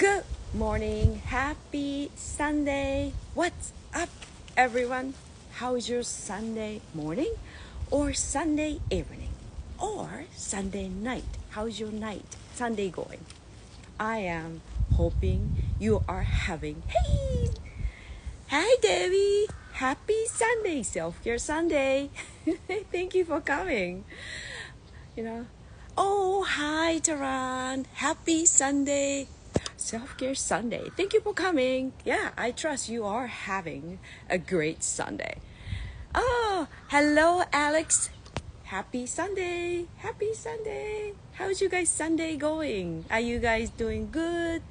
Good morning. Happy Sunday. What's up, everyone? How's your Sunday morning or Sunday evening or Sunday night? How's your night, Sunday going? I am hoping you are having. Hey! Hi, Debbie. Happy Sunday, Self-Care Sunday. Thank you for coming. You know, oh, hi, Taran. Happy Sunday. Self-Care Sunday. Thank you for coming. Yeah, I trust you are having a great Sunday. Oh, hello, Alex. Happy Sunday. Happy Sunday. How's you guys' Sunday going? Are you guys doing good?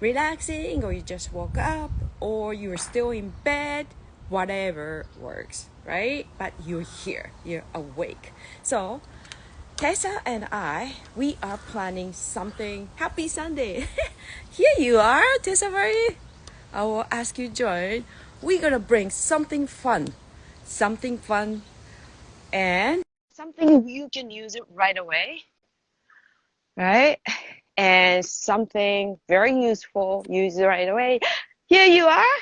Relaxing, or you just woke up, or you're still in bed? Whatever works, right? But you're here. You're awake. So, Tessa and we are planning something. Happy Sunday. Here you are, Tessa-Marie. I will ask you to join. We're going to bring something fun. Something fun and something you can use it right away, right? And something very useful, use it right away. Here you are.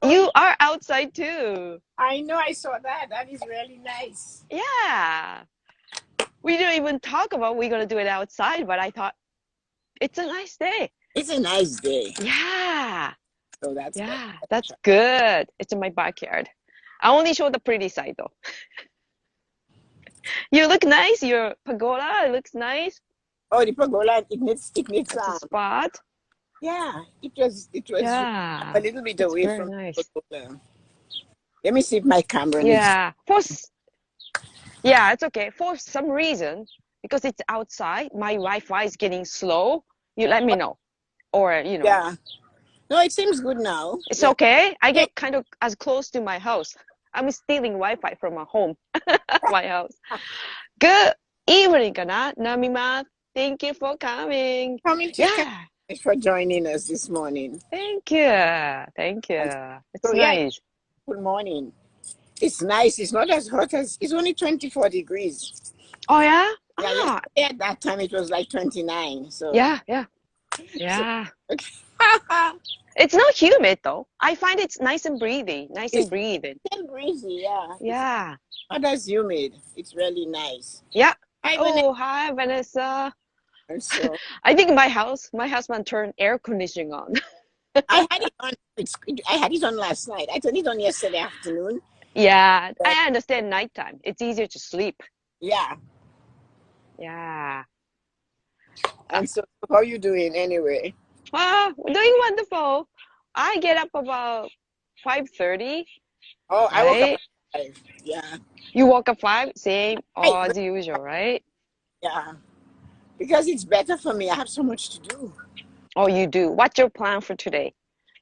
You are outside too. I know, I saw that. That is really nice. Yeah. We didn't even talk about we're gonna do it outside, but I thought it's a nice day. It's a nice day. Yeah. So that's Yeah, that's good. It's in my backyard. I only show the pretty side though. You look nice. Your pagoda looks nice. Oh, the pergola, it needs It's a spot. yeah, it was Yeah. a little bit It's away very from nice. the pergola. Let me see if my camera needs. Yeah. Yeah, it's okay. For some reason, because it's outside, my Wi-Fi is getting slow. You let me know. Or, Yeah. No, it seems good now. it's Yeah. okay. I get kind of as close to my house. I'm stealing Wi-Fi from my home, my house. Good evening, Kana. Namima, thank you for coming. Coming to Yeah, Thanks for joining us this morning. thank you. Thank you. It's So yeah, nice. good morning. It's nice. It's not as hot as it's only 24 degrees. Oh, yeah? Yeah, Ah, yesterday at that time it was like 29. So yeah. so, It's not humid though. I find it's nice and breathy. Nice and it's breathing. still breezy, yeah. Yeah. Not as humid. It's really nice. Yeah. Hi, Vanessa. Oh, hi, Vanessa. So I think my husband turned air conditioning on. I had it on. I had it on last night. I turned it on yesterday afternoon. Yeah, But I understand nighttime. It's easier to sleep. yeah. Yeah. And so, how are you doing anyway? We're doing wonderful. I get up about 5:30, Oh, I woke up right? at 5. Yeah. You woke up 5, same Hey, as usual, right? yeah. Because it's better for me. I have so much to do. Oh, you do. What's your plan for today?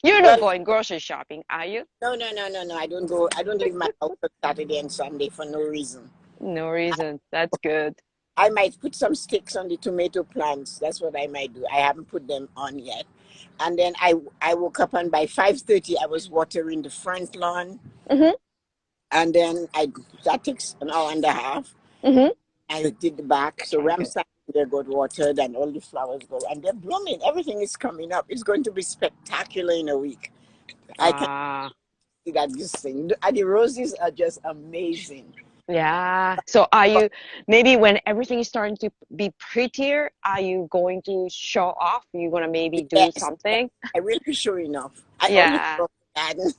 You're not Well, going grocery shopping, are you? no. I don't go. I don't leave my house on Saturday and Sunday for no reason. No reason. That's good. I might put some sticks on the tomato plants. That's what I might do. I haven't put them on yet. And then I woke up and by 5:30 I was watering the front lawn. Mm-hmm. And then that takes an hour and a half. Mm-hmm. I did the back. So Okay. ramshackle, they got watered and all the flowers go. And they're blooming. Everything is coming up. It's going to be spectacular in a week. I can Ah, see that this thing. And the roses are just amazing. yeah. So are you maybe when everything is starting to be prettier, are you going to show off? You gonna maybe do Yes, yes, something? I will be showing off. I always Yeah. love the garden.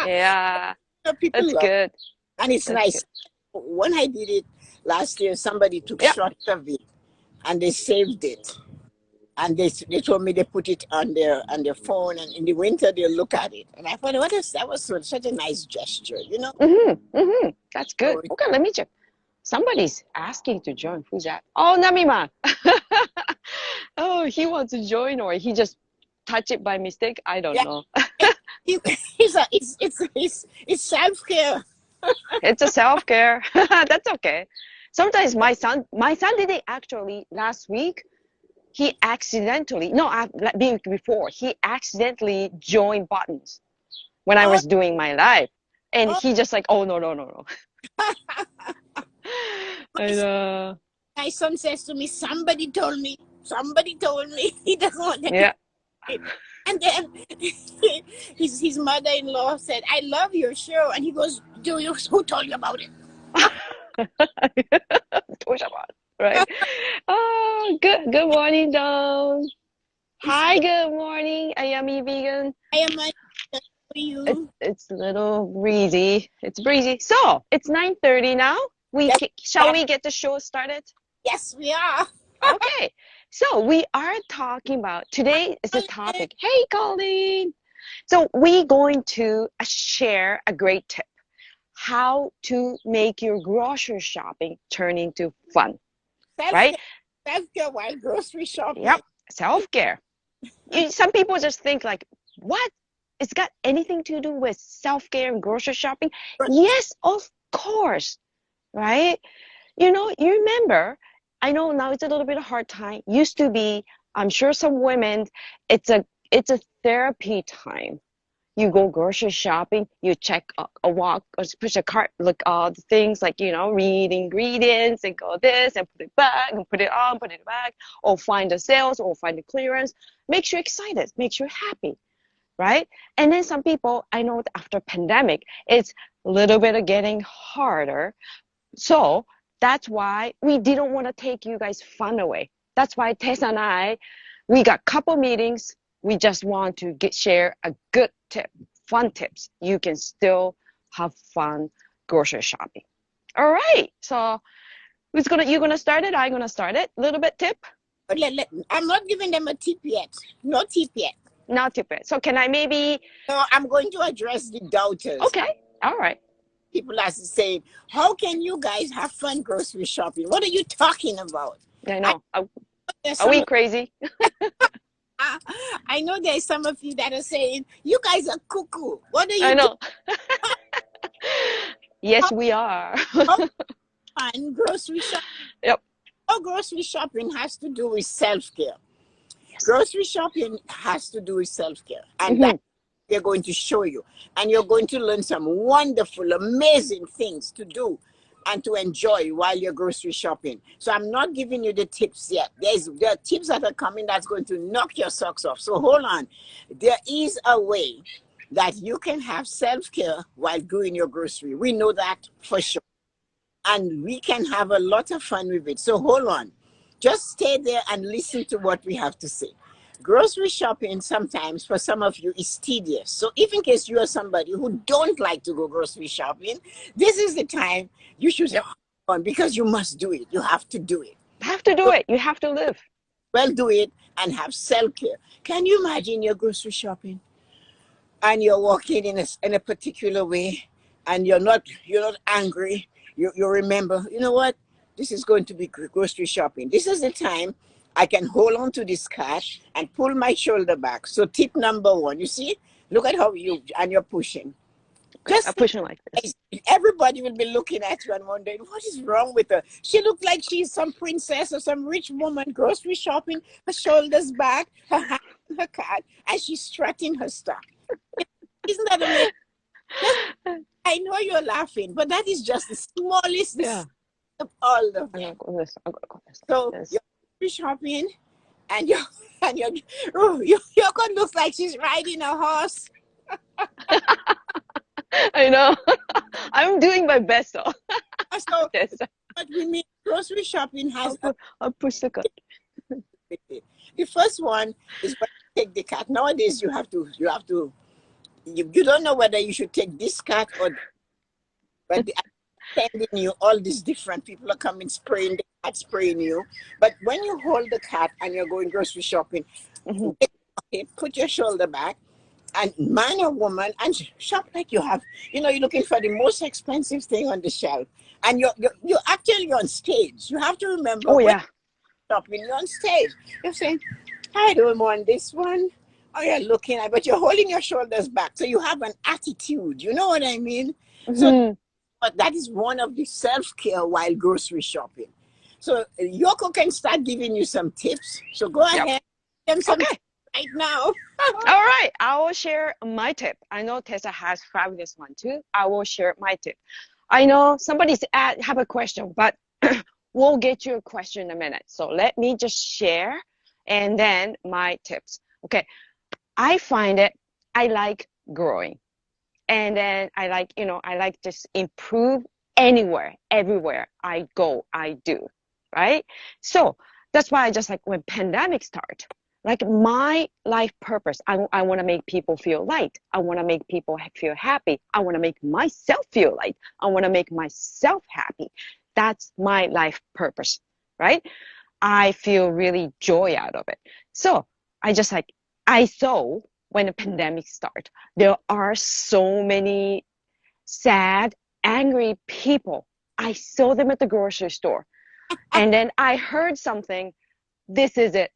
Yeah. People That's love good. and it's That's good. nice. When I did it last year, somebody took Yeah. shots of it and they saved it. And they told me they put it on their phone, and in the winter they look at it. And I thought, that was such a nice gesture, you know. Mm-hmm. Mm-hmm. That's good. So Okay, let me check. Somebody's asking to join. Who's that? Oh, Namima. Oh, he wants to join or he just touched it by mistake. I don't yeah, know. it's self care. It's a self-care. That's okay. Sometimes my son did it actually last week. He accidentally, no, before, he accidentally joined buttons when I Oh, was doing my live. And oh he just like, oh, no, no, no, no. my, And, my son says to me, somebody told me Somebody told me he doesn't want them to Yeah. it. And then his mother-in-law said, "I love your show." And he goes, "Do you? Who told you about it?" Toshabat, right? Oh, good morning, Dawn. It's, Hi, good morning. I am a vegan. I am a for you. It's a little breezy. It's breezy. So it's 9:30 now. Yes, Shall we get the show started? yes, we are. Okay. So we are talking about today is the topic. Hey, Colleen. So we're going to share a great tip. How to make your grocery shopping turn into fun, right? Self-care, self-care while grocery shopping. Yep, self-care. Some people just think like, what? It's got anything to do with self-care and grocery shopping? But Yes, of course, right? You remember, I know now it's a little bit of hard time. Used to be, I'm sure some women, it's a therapy time. You go grocery shopping, you check a walk or push a cart, look all the things like, read ingredients and go this and put it back and put it on, put it back, or find the sales or find the clearance. Makes you excited, makes you happy, right? And then some people, I know after pandemic, it's a little bit of getting harder. So that's why we didn't want to take you guys fun away. That's why Tessa and I, we got couple meetings. We just want to share a good tip, fun tips. You can still have fun grocery shopping. All right. So you're gonna start it? I'm gonna start it. Little bit tip? I'm not giving them a tip yet. No tip yet. Not tip it. So can I maybe? No, I'm going to address the doubters. Okay. All right. People are saying, "How can you guys have fun grocery shopping? What are you talking about?" I I know. there's Are some we crazy? I know there's some of you that are saying, "You guys are cuckoo. What are I you doing? know. Yes, we are. How fun grocery shopping?" Yep. All grocery shopping has to do with self-care. Yes. Grocery shopping has to do with self-care. And Mm-hmm. that they're going to show you. And you're going to learn some wonderful, amazing things to do and to enjoy while you're grocery shopping. So I'm not giving you the tips yet. There are tips that are coming that's going to knock your socks off. So hold on. There is a way that you can have self-care while doing your grocery. We know that for sure. And we can have a lot of fun with it. So hold on. Just stay there and listen to what we have to say. Grocery shopping sometimes for some of you is tedious. So if in case you are somebody who don't like to go grocery shopping, this is the time you should have fun because you must do it. You have to do it. Have to do So, it. You have to live. well, do it and have self-care. Can you imagine your grocery shopping and you're walking in a particular way and you're not angry. You remember, you know what? This is going to be grocery shopping. This is the time I can hold on to this cart and pull my shoulder back. So tip number one, you see, look at how you're pushing. Okay, I'm Just pushing like this. everybody will be looking at you and wondering what is wrong with her. She looked like she's some princess or some rich woman grocery shopping, her shoulders back, her hand on her cart, and she's strutting her stuff. Isn't that amazing? I know you're laughing, but that is just the smallest Yeah. of all of I'm them. gonna go this. I'm gonna go this. So This. you're grocery shopping, and your girl looks like she's riding a horse. I know. I'm doing my best though. So Yes. what we mean, grocery shopping has I'll push the cut. the first one is when you take the cart. Nowadays you don't know whether you should take this cart or but sending you all these different people are coming spraying the cart, spraying you. But when you hold the cart and you're going grocery shopping, Mm-hmm. put your shoulder back and man or woman and shop like you have, you're looking for the most expensive thing on the shelf. And you're actually on stage. You have to remember Oh when yeah. you're shopping, you're on stage. You're saying, I don't want this one. Oh, you're looking at, but you're holding your shoulders back. So you have an attitude. You know what I mean? So Mm-hmm. but that is one of the self-care while grocery shopping. So Yoko can start giving you some tips. So go ahead, give them some Okay. tips right now. All right. I will share my tip. I know Tessa has fabulous one too. I will share my tip. I know somebody's have a question, but we'll get you a question in a minute. So let me just share And then my tips. Okay. I find it, I like growing. And then I like just improve anywhere, everywhere I go, I do. Right. So that's why I just like when pandemic start, like my life purpose, I want to make people feel light. I want to make people feel happy. I want to make myself feel light. I want to make myself happy. That's my life purpose. Right. I feel really joy out of it. So I just like, I saw when the pandemic started, there are so many sad, angry people. I saw them at the grocery store. And then I heard something. This is it.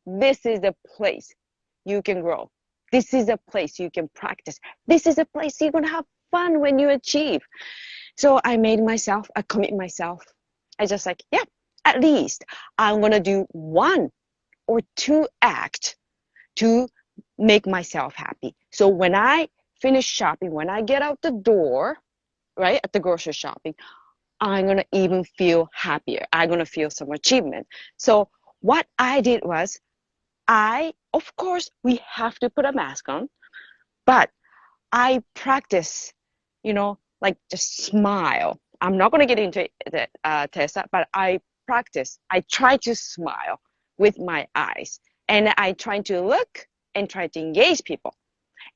This is a place you can grow. This is a place you can practice. This is a place you're going to have fun when you achieve. So I made myself, I commit myself. I just like, yeah, at least I'm going to do 1 or 2 acts to make myself happy. So when I finish shopping, when I get out the door, right, at the grocery shopping, I'm going to even feel happier. I'm going to feel some achievement. So what I did was of course, we have to put a mask on, but I practice, like just smile. I'm not going to get into it, Tessa, but I try to smile with my eyes. And I try to look and try to engage people.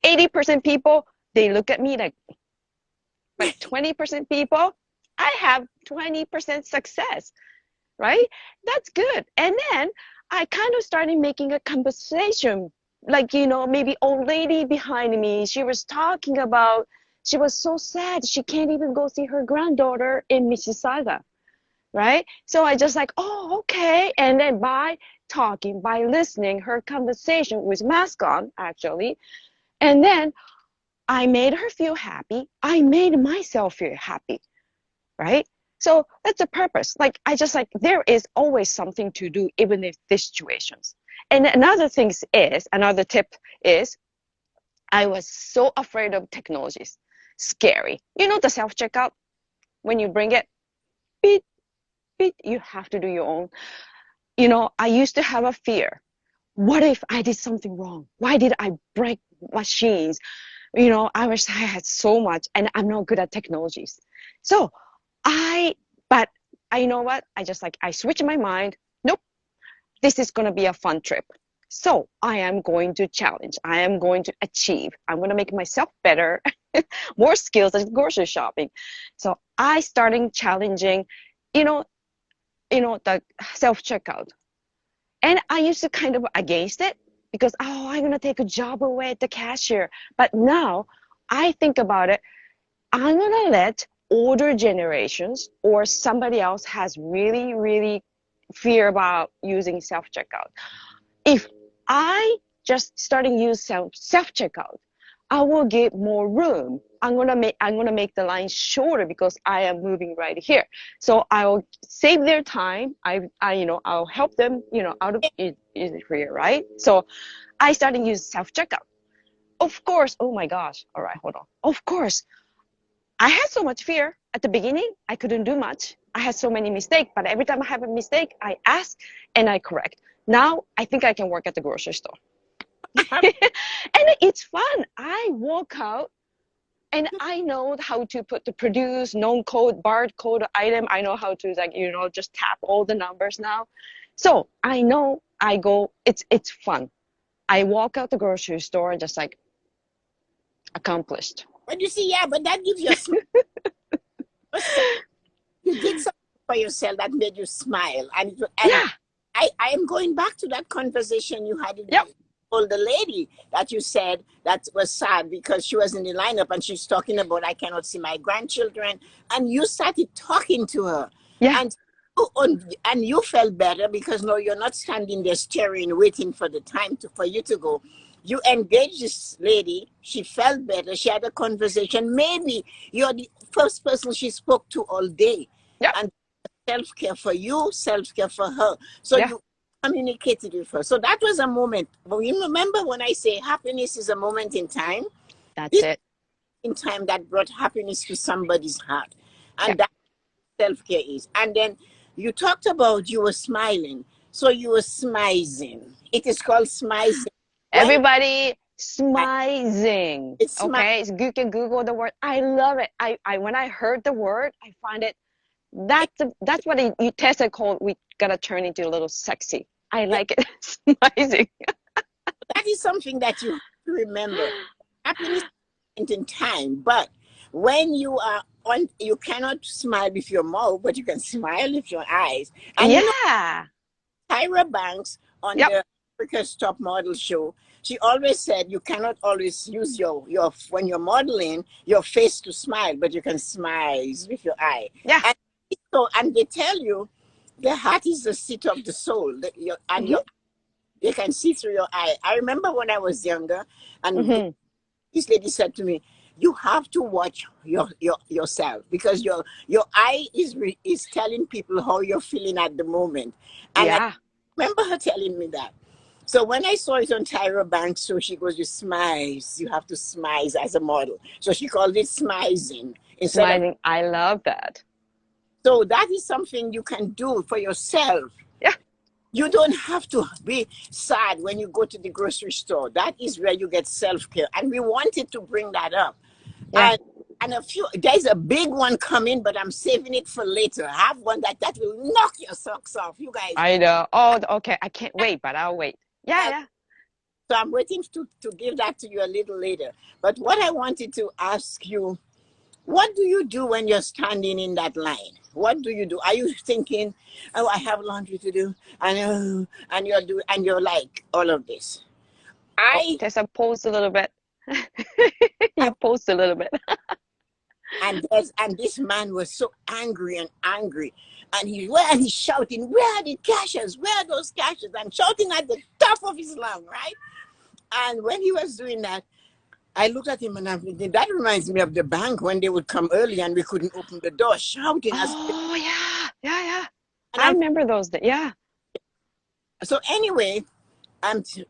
80% people, they look at me like, but 20% people, I have 20% success, right? That's good. And then I kind of started making a conversation. Like, maybe old lady behind me, she was talking about, she was so sad. She can't even go see her granddaughter in Mississauga, right? So I just like, oh, okay. And then by talking, by listening, her conversation with mask on, actually. And then I made her feel happy. I made myself feel happy, right? So that's the purpose. Like, I just like, there is always something to do, even in these situations. And another tip is, I was so afraid of technologies. Scary. The self-checkout, when you bring it, beep, beep, you have to do your own. I used to have a fear. What if I did something wrong? Why did I break machines? I wish I had so much, and I'm not good at technologies. So but you know what? I switched my mind. Nope, this is going to be a fun trip. So I am going to challenge. I am going to achieve. I'm going to make myself better, more skills at grocery shopping. So I started challenging, the self-checkout. And I used to kind of against it because, I'm going to take a job away at the cashier. But now I think about it. I'm going to let older generations or somebody else has really, really fear about using self-checkout. If I just starting use self-checkout, I will get more room. I'm gonna make the line shorter because I am moving right here. So I will save their time. I'll help them, out of it here, right? So I started use self-checkout. Of course, oh my gosh. All right, hold on. Of course, I had so much fear at the beginning. I couldn't do much. I had so many mistakes, but every time I have a mistake, I ask and I correct. Now I think I can work at the grocery store. And it's fun. I walk out and I know how to produce known code, barcode item. I know how to just tap all the numbers now. So I know I go, it's fun. I walk out the grocery store and just like accomplished. But you see, yeah, but that gives you a smile. You did something for yourself that made you smile. And Yeah. I am going back to that conversation you had with Yep. the older lady that you said that was sad because she was in the lineup and she's talking about, I cannot see my grandchildren. And you started talking to her. Yeah. And you felt better because no, you're not standing there staring, waiting for the time for you to go. You engaged this lady. She felt better. She had a conversation. Maybe you're the first person she spoke to all day. Yep. And self-care for you, self-care for her. So Yeah. you communicated with her. So that was a moment. But you remember when I say happiness is a moment in time? That's it. In time that brought happiness to somebody's heart. And Yeah. that self-care is. And then you talked about you were smiling. So you were smizing. It is called smizing. When Everybody I, smizing. it's smi- Okay, so you can Google the word. I love it. I when I heard the word, I find it. That's what you Tessa called. We gotta turn into a little sexy. I yeah, like it. Smizing. that is something that you have to remember. Happiness is in time, but when you are on, you cannot smile with your mouth, but you can smile with your eyes. And you know, Yeah. Tyra Banks on Yep. the Africa's Top Model show, she always said you cannot always use your when you're modeling your face to smile, but you can smile with your eye. Yeah. And so, and they tell you the heart is the seat of the soul, and Mhm. you can see through your eye. I remember when I was younger, and Mhm. this lady said to me, "You have to watch yourself because your eye is telling people how you're feeling at the moment." And I Yeah. remember her telling me that. So when I saw it on Tyra Banks, so she goes, "You smize. You have to smize as a model." So she called it smizing instead of. Smizing. I love that. So that is something you can do for yourself. Yeah. You don't have to be sad when you go to the grocery store. That is where you get self-care. And we wanted to bring that up. Yeah. And there's a big one coming, but I'm saving it for later. I have one that will knock your socks off. You guys. I know. Oh, okay. I can't wait, but I'll wait. Yeah. uh, Yeah. So I'm waiting to give that to you a little later. But what I wanted to ask you, what do you do when you're standing in that line? What do you do? Are you thinking, "Oh, I have laundry to do," and you're like all of this? Oh, I Tessa, pose a little bit. You have, pose a little bit. and this man was so angry, and he's shouting, "Where are the cashiers? Where are those cashiers?" And shouting at the top of his lung, right? And when he was doing that, I looked at him and I'm thinking, that reminds me of the bank when they would come early and we couldn't open the door, shouting as. Oh, yeah. Yeah. Yeah. And I I'm remember those days. Yeah. so anyway.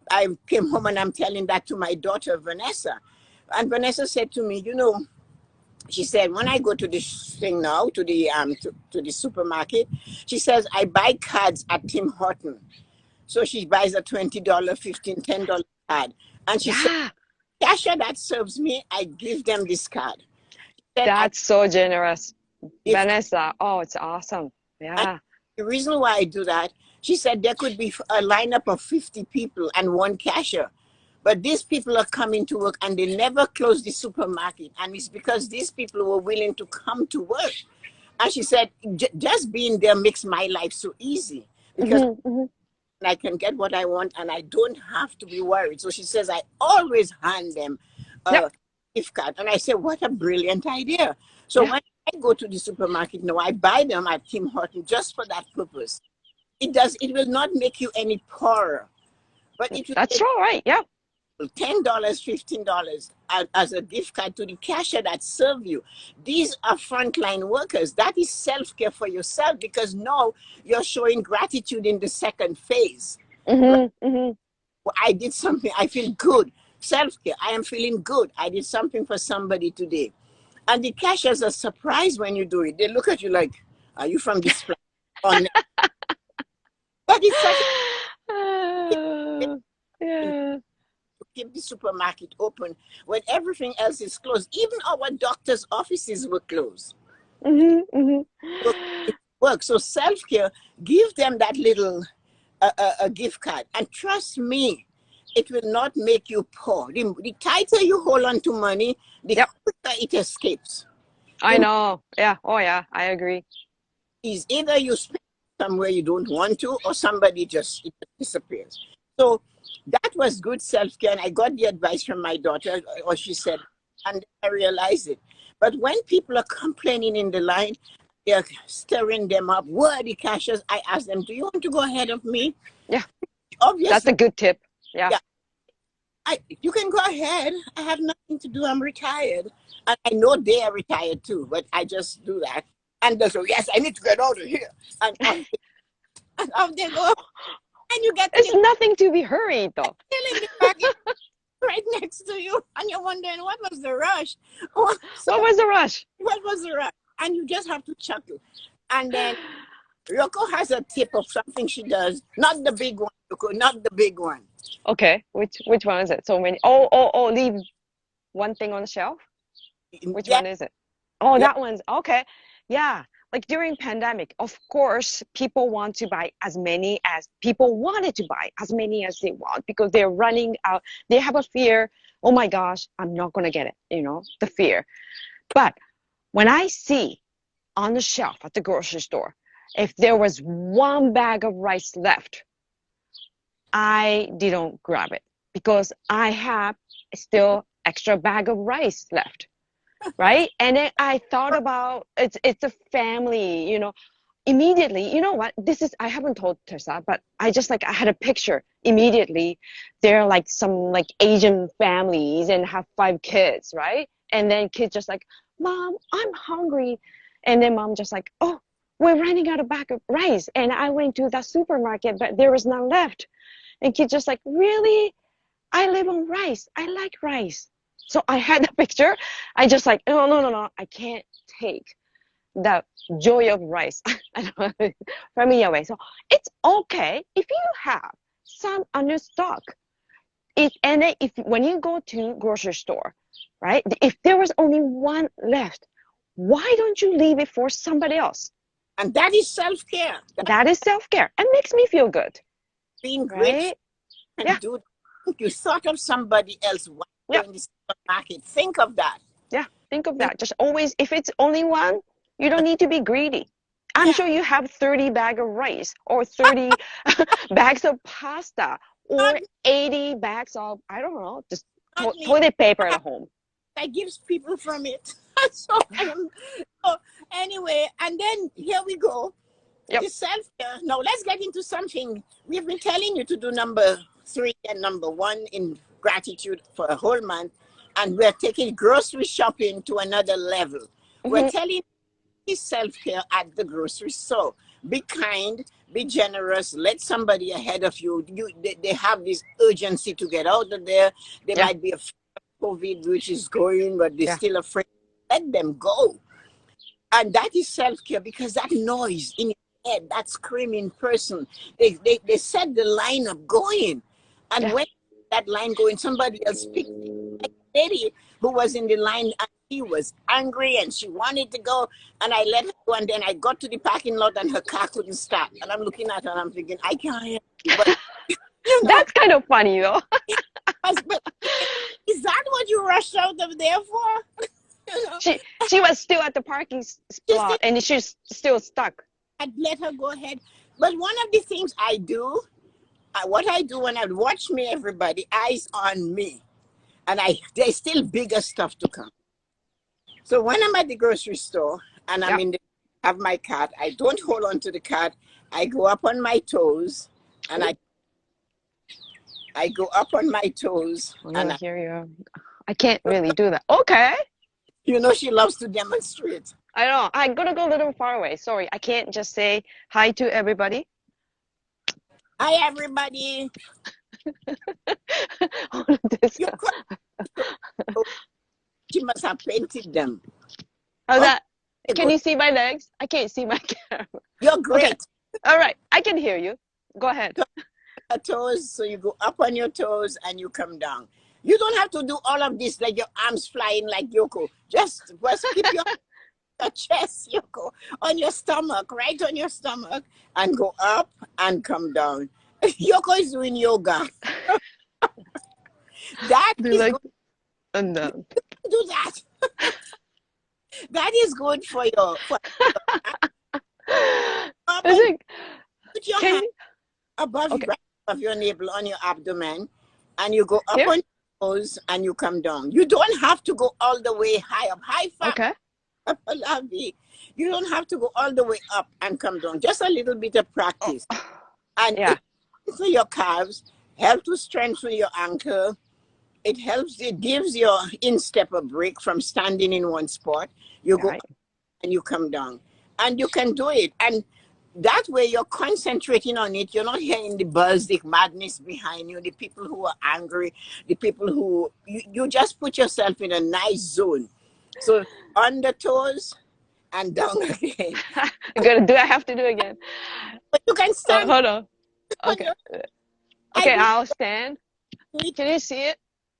I came home and I'm telling that to my daughter Vanessa, and Vanessa said to me, she said, when I go to this thing now to the supermarket, she says I buy cards at Tim Horton. So she buys a $20, 15, $10 card, and she said, Yeah. cashier that serves me, I give them this card. Then I That's so generous. give. Vanessa. Oh, it's awesome. And Yeah. the reason why I do that, she said there could be a lineup of 50 people and one cashier. But these people are coming to work and they never close the supermarket. And it's because these people were willing to come to work. And she said, Just being there makes my life so easy because Hmm. Hmm. I can get what I want and I don't have to be worried." So she says, I always hand them Yep. a gift card. And I say, what a brilliant idea. So Yeah. when I go to the supermarket now, I buy them at Tim Horton just for that purpose. It will not make you any poorer, but it will That's make all right. Yeah. $10, $15 as a gift card to the cashier that serve you. These are frontline workers. That is self-care for yourself because now you're showing gratitude in the second phase. Hmm. Hmm. I did something, I feel good. Self-care, I am feeling good. I did something for somebody today. And the cashiers are surprised when you do it. They look at you like, are you from this planet? But it's such a Yeah. keep the supermarket open when everything else is closed. Even our doctors' offices were closed. Hmm. Hmm. Work. So self-care, give them that little a gift card. And trust me, it will not make you poor. The tighter you hold on to money, the Yep. quicker it escapes. I know. Yeah. Oh, yeah. I agree. Is either you spend somewhere you don't want to, or somebody just it disappears. So that was good self-care, and I got the advice from my daughter, or she said, and I realized it. But when people are complaining in the line, they're stirring them up. Where are the cashiers? I ask them, "Do you want to go ahead of me?" Yeah. That's Obviously, a good tip. Yeah. yeah. You can go ahead. I have nothing to do. I'm retired. And I know they are retired too, but I just do that. And they say, "Yes, I need to get out of here." And off they go. And you get to It's the nothing to be hurried, though. filling the bag right next to you. And you're wondering, what was the rush? Oh, so What was the rush? what was the rush? And you just have to chuckle. And then Yoko has a tip of something she does. Not the big one, Yoko, not the big one. Okay, which one is it? So many. Oh, leave one thing on the shelf. Which Yeah, one is it? Oh, yeah. that one's okay. Yeah, like during pandemic, of course, people want to buy as many as people wanted to buy as many as they want because they're running out. They have a fear. Oh my gosh, I'm not gonna get it. The fear. But when I see on the shelf at the grocery store, if there was one bag of rice left, I didn't grab it because I have still extra bag of rice left, right? And then I thought about it's a family, immediately. You know what? This is I haven't told Tessa, but I had a picture immediately. They're like some like Asian families and have 5 kids, right? And then kids just like, Mom, I'm hungry. And then mom just like, oh, we're running out of bag of rice. And I went to the supermarket, but there was none left. And kid just like, really? I live on rice. I like rice. So I had a picture. I just like, no, no, no, no. I can't take the joy of rice from me away. So it's okay if you have some under stock. And then if when you go to grocery store, right? If there was only one left, why don't you leave it for somebody else? And that is self-care. That is self-care. It makes me feel good, Being grateful right? and Yeah, do. You thought of somebody else while yeah, you're in the supermarket. Think of that. yeah. Think of Think, that. Just always, if it's only one, you don't need to be greedy. I'm yeah, sure you have 30 bags of rice or 30 bags of pasta not, or 80 bags of, I don't know, just not me. toilet paper at home. I gives people from it. So I am. So anyway, and then here we go. Yep. The self-care. Now let's get into something. We've been telling you to do number 3 and number 1 in gratitude for a whole month, and we're taking grocery shopping to another level. We're Mm-hmm. telling you self-care at the grocery store. Be kind, be generous, let somebody ahead of you. They have this urgency to get out of there. They Yeah, might be afraid of COVID, which is going, but they're yeah, still afraid. Let them go. And that is self-care because that noise in your head, that screaming person, they set the lineup going. And yeah. when that line going, somebody else picked a lady who was in the line and she was angry and she wanted to go. And I let her go. And then I got to the parking lot and her car couldn't start. And I'm looking at her and I'm thinking, I can't help you. But, you know, That's kind of funny though. but is that what you rushed out of there for? You know, She was still at the parking just spot and she's still stuck. I'd let her go ahead. But one of the things I do, what I do when I watch me, everybody, eyes on me. And there's still bigger stuff to come. So when I'm at the grocery store and I'm Yep. in the have my cart, I don't hold on to the cart. I go up on my toes and I go up on my toes Oh, and here you. I can't really do that. Okay. you know she loves to demonstrate. I know. I gotta go a little far away. Sorry, I can't just say hi to everybody. Hi everybody. This You she must have painted them. How's Oh, that? Can you see my legs? I can't see my camera. you're great. Okay. All right. I can hear you. Go ahead. Toes, so you go up on your toes and you come down. You don't have to do all of this like your arms flying like Yoko. Just keep your chest, Yoko, on your stomach, right on your stomach, and go up and come down. Yoko is doing yoga. That Do you is like good and to do that. That is good for your up Is and it? put your Can hand you? above Okay. right above your navel on your abdomen, and you go up Here. on your toes and you come down. You don't have to go all the way high up. High five. Okay. You don't have to go all the way up and come down. Just a little bit of Oh, practice. And yeah. it for your calves, help to strengthen your ankle. It gives your instep a break from standing in one spot. You go Right. up and you come down. And you can do it. And that way you're concentrating on it. You're not hearing the buzz, the madness behind you, the people who are angry, the people who you just put yourself in a nice zone. So on the toes and down again. Do I have to do again? But you can stand Hold on. on Okay. your. I Okay, do I'll stand. it. Can you see it?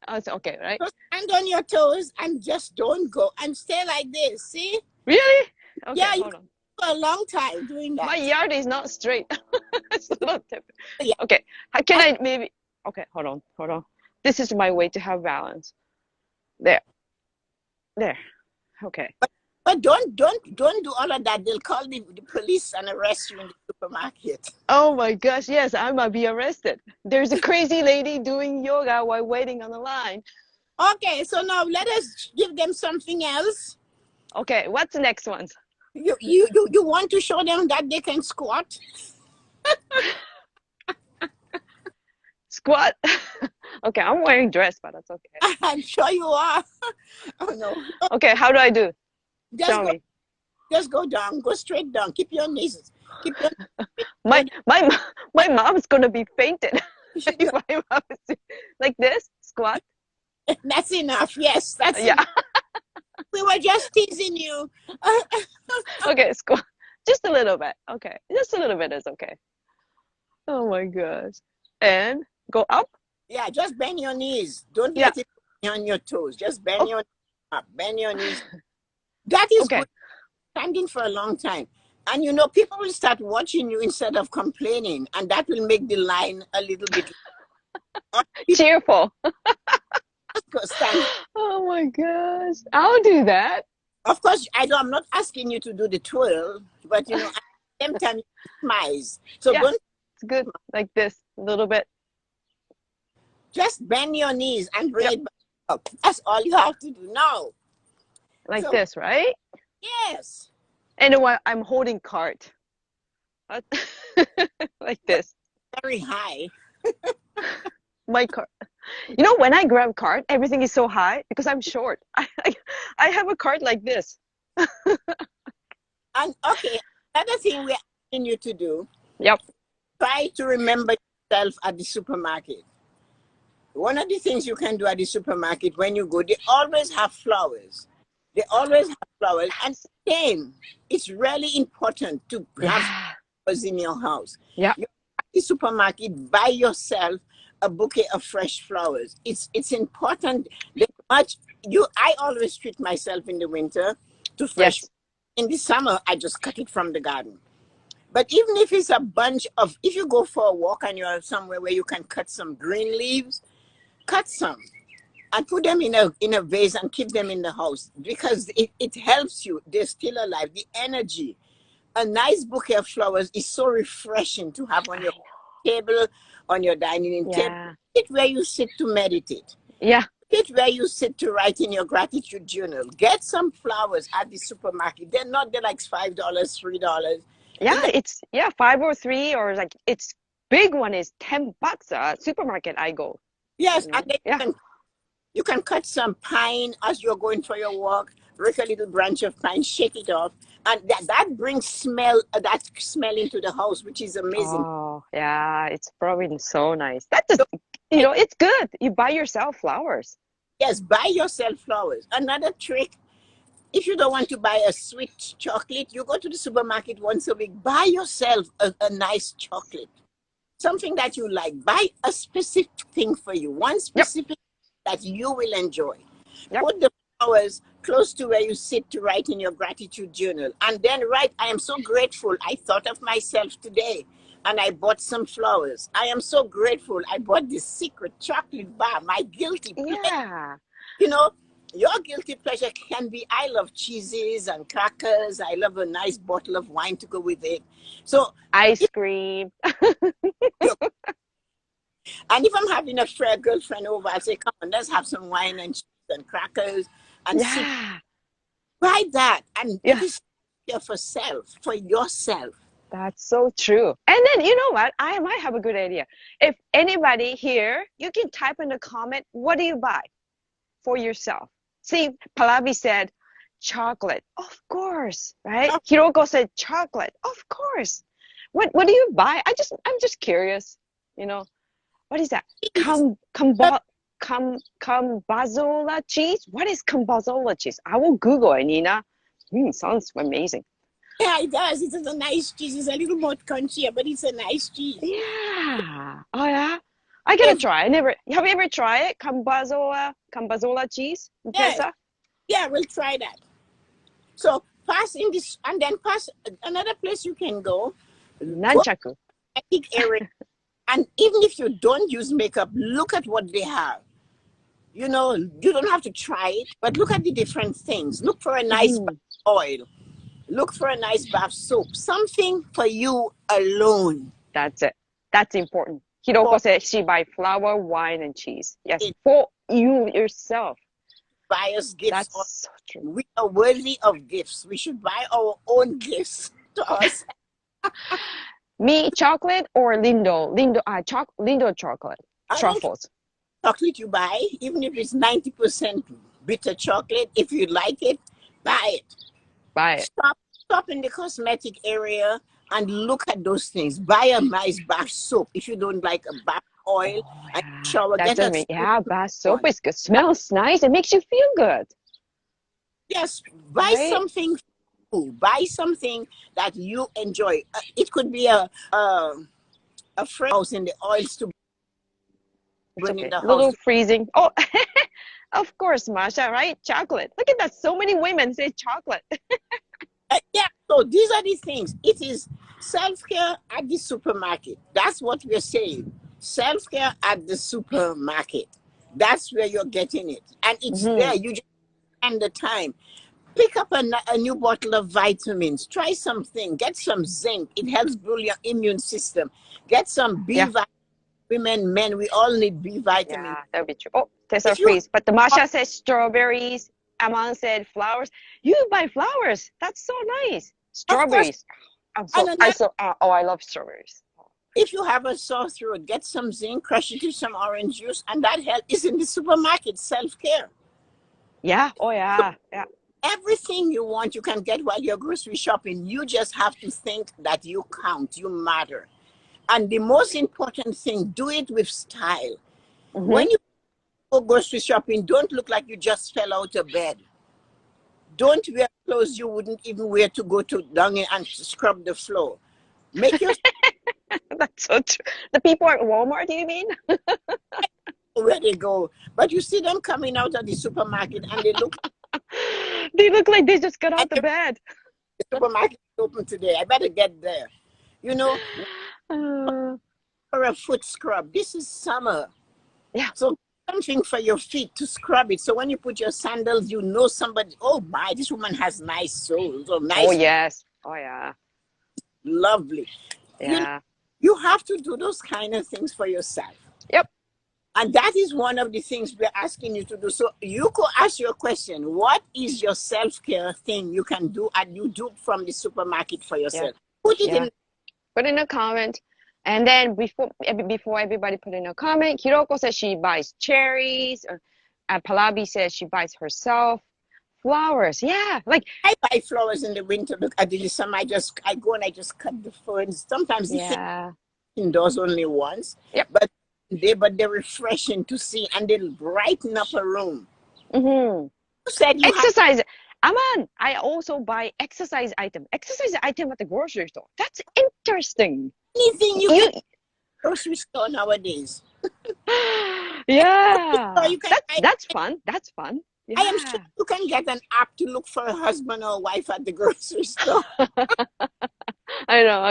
Oh, it's okay, right? So stand on your toes and just don't go and stay like this. See? Really? Okay, Yeah, you hold can on. go a long time doing My that. yard is not straight. It's a little tip. Yeah. Okay, can And I maybe? Okay, hold on. This is my way to have balance. There, there. Okay. but don't do all of that. They'll call the police and arrest you in the supermarket. Oh my gosh, yes, I might be arrested. There's a crazy lady doing yoga while waiting on the line. Okay, so now let us give them something else. Okay, what's the next one? You want to show them that they can squat? Squat. Okay, I'm wearing dress, but that's okay. I'm sure you are. Oh no. Okay, how do I do? Just Tell go me. just go down. Go straight down. Keep your knees. Keep your My go my my mom's gonna be fainted you should if my mom is like this. Squat. that's enough. Yes, that's Yeah. enough. We were just teasing you. Okay, squat. Just a little bit. Okay, just a little bit is okay. Oh my gosh. And go up. Yeah, just bend your knees. Don't Yeah. let it be on your toes. Just bend Oh, your up. Bend your knees. That is okay. good. Standing for a long time. And you know, people will start watching you instead of complaining, and that will make the line a little bit. People Cheerful. just go stand. Oh my gosh. I'll do that. Of course, I'm not asking you to do the twirl, but you know, at the same time, you smize. So Yeah, don't it's good. Like this, a little bit. just bend your knees and bring Yep. it back up. That's all you have to do now. Like So this, right? yes, And then I'm holding cart. Like this. very high. My cart. You know, when I grab cart, everything is so high because I'm short. I have a cart like this. And okay, another thing we're asking you to do, Yep. try to remember yourself at the supermarket. One of the things you can do at the supermarket when you go, they always have flowers. They always have flowers. And again, it's really important to have Yeah. flowers in your house. Yeah. You go at the supermarket, buy yourself a bouquet of fresh flowers. It's important that much I always treat myself in the winter to fresh. Yes. In the summer, I just cut it from the garden. But even if it's a bunch of, if you go for a walk and you're somewhere where you can cut some green leaves, cut some and put them in a vase and keep them in the house because it helps you. They're still alive. The energy. A nice bouquet of flowers is so refreshing to have on I your know. table, on your dining room table. Yeah. Sit where you sit to meditate. Yeah. Sit where you sit to write in your gratitude journal. Get some flowers at the supermarket. They're like $5, $3. Yeah. In the It's yeah, 5 or 3 or like it's big one is $10 supermarket I go, yes, you and know. then Yeah. you can cut some pine as you're going for your walk. Break a little branch of pine, shake it off, and that brings that smell into the house, which is amazing. Oh, yeah, it's probably so nice. That's So, just, it's good. You buy yourself flowers. yes, buy yourself flowers. Another trick, if you don't want to buy a sweet chocolate, you go to the supermarket once a week. Buy yourself a nice chocolate, something that you like. Buy a specific thing for you, one Yep. specific that you will enjoy. Yep. Put the flowers close to where you sit to write in your gratitude journal. And then write, I am so grateful. I thought of myself today and I bought some flowers. I am so grateful. I bought this secret chocolate bar, my guilty pleasure. Yeah. You know, your guilty pleasure can be I love cheeses and crackers. I love a nice bottle of wine to go with it. So, Ice cream. and if I'm having a friend, girlfriend over, I say, come on, let's have some wine and cheese and crackers and sit. Yeah. Buy that. And it Yeah. is here for yourself. That's so true. And then you know what? I might have a good idea. If anybody here, you can type in the comment, what do you buy for yourself? See, Pallavi said chocolate. Of course, right? Oh, Hiroko said chocolate. Of course. What do you buy? I'm just curious, you know. What is that? please. Cambazola cheese? What is cambazola cheese? I will Google it, Nina. Sounds amazing. Yeah, it does. It's a nice cheese. It's a little more crunchy, but it's a nice cheese. Yeah. Oh yeah. I gotta If try. I never. Have you ever tried it? Cambazola cheese, yeah, Tessa? yeah, we'll try that. So pass in this, and then pass another place you can go. Go to Nanchaku. the big area, and even if you don't use makeup, look at what they have. You know, you don't have to try it, but look at the different things. Look for a nice bath Mhm. oil. Look for a nice bath soap. Something for you alone. That's it. That's important. For Hiroko said she buy flour, wine, and cheese. Yes, it, for you yourself. buy us gifts. That's so true. We are worthy of gifts. We should buy our own gifts to us. Me, chocolate or Lindo chocolate I don't care truffles. what chocolate you buy, even if it's 90% bitter chocolate. If you like it, buy it. Buy it. Stop in the cosmetic area and look at those things. Buy a nice bath soap if you don't like a bath oil Oh and yeah, shower. that's Get a amazing. Yeah, simple bath soap one. is good. Smells nice. It makes you feel good, Yes, buy right? something. Buy something that you enjoy. It could be a friend house in the oils to It's burn in okay. the house. Little freezing. Oh, of course, Masha, right? Chocolate. Look at that. So many women say chocolate. Yeah, so these are the things. It is self-care at the supermarket. That's what we're saying. Self-care at the supermarket. That's where you're getting it. And it's Hmm. there. You just spend the time. Pick up a new bottle of vitamins. Try something. Get some zinc. It helps build your immune system. Get some B Yeah, vitamins. Women, men, we all need B vitamins. yeah, that would be true. Oh, Tessa If you freeze. But the Masha says strawberries. Aman said flowers. You buy flowers. That's so nice. of course, Strawberries. and another, Oh, I love strawberries. if you have a sore throat, get some zinc, crush it with some orange juice, and that help is in the supermarket. Self-care. Yeah. Oh, yeah. Yeah. Everything you want, you can get while you're grocery shopping. You just have to think that you count, you matter. And the most important thing, do it with style. Mm-hmm. When you go grocery shopping, don't look like you just fell out of bed. Don't wear clothes you wouldn't even wear to go to down and scrub the floor. Make your That's so true. The people at Walmart, do you mean? where they go. But you see them coming out of the supermarket and they look They look like they just got like out of bed. the supermarket is open today. I better get there. You know, Uh, for a foot scrub. This is summer. yeah. So something for your feet to scrub it. So when you put your sandals, you know somebody, oh my, this woman has nice soles or Oh, nice, yes. Oh, yeah. lovely. You know, Yeah. you have to do those kind of things for yourself. Yep. And that is one of the things we're asking you to do. So you could ask your question, what is your self-care thing you can do and you do from the supermarket for Yeah. yourself? Put it Yeah. in. Put in a comment. And then before everybody put in a comment, Hiroko says she buys cherries. And Palabi says she buys herself flowers. Yeah. Like, I buy flowers in the winter, but in the summer I go and I just cut the ferns. Sometimes the thing yeah. indoors only once. Yep. But they're refreshing to see and they'll brighten up a room. Mm-hmm. You said you have Exercise. Aman, I also buy exercise item. Exercise item at the grocery store. That's interesting. anything you You, can grocery store nowadays. yeah. Or you can That's fun. That's fun. I am sure Yeah. you can get an app to look for a husband or a wife at the grocery store. I know.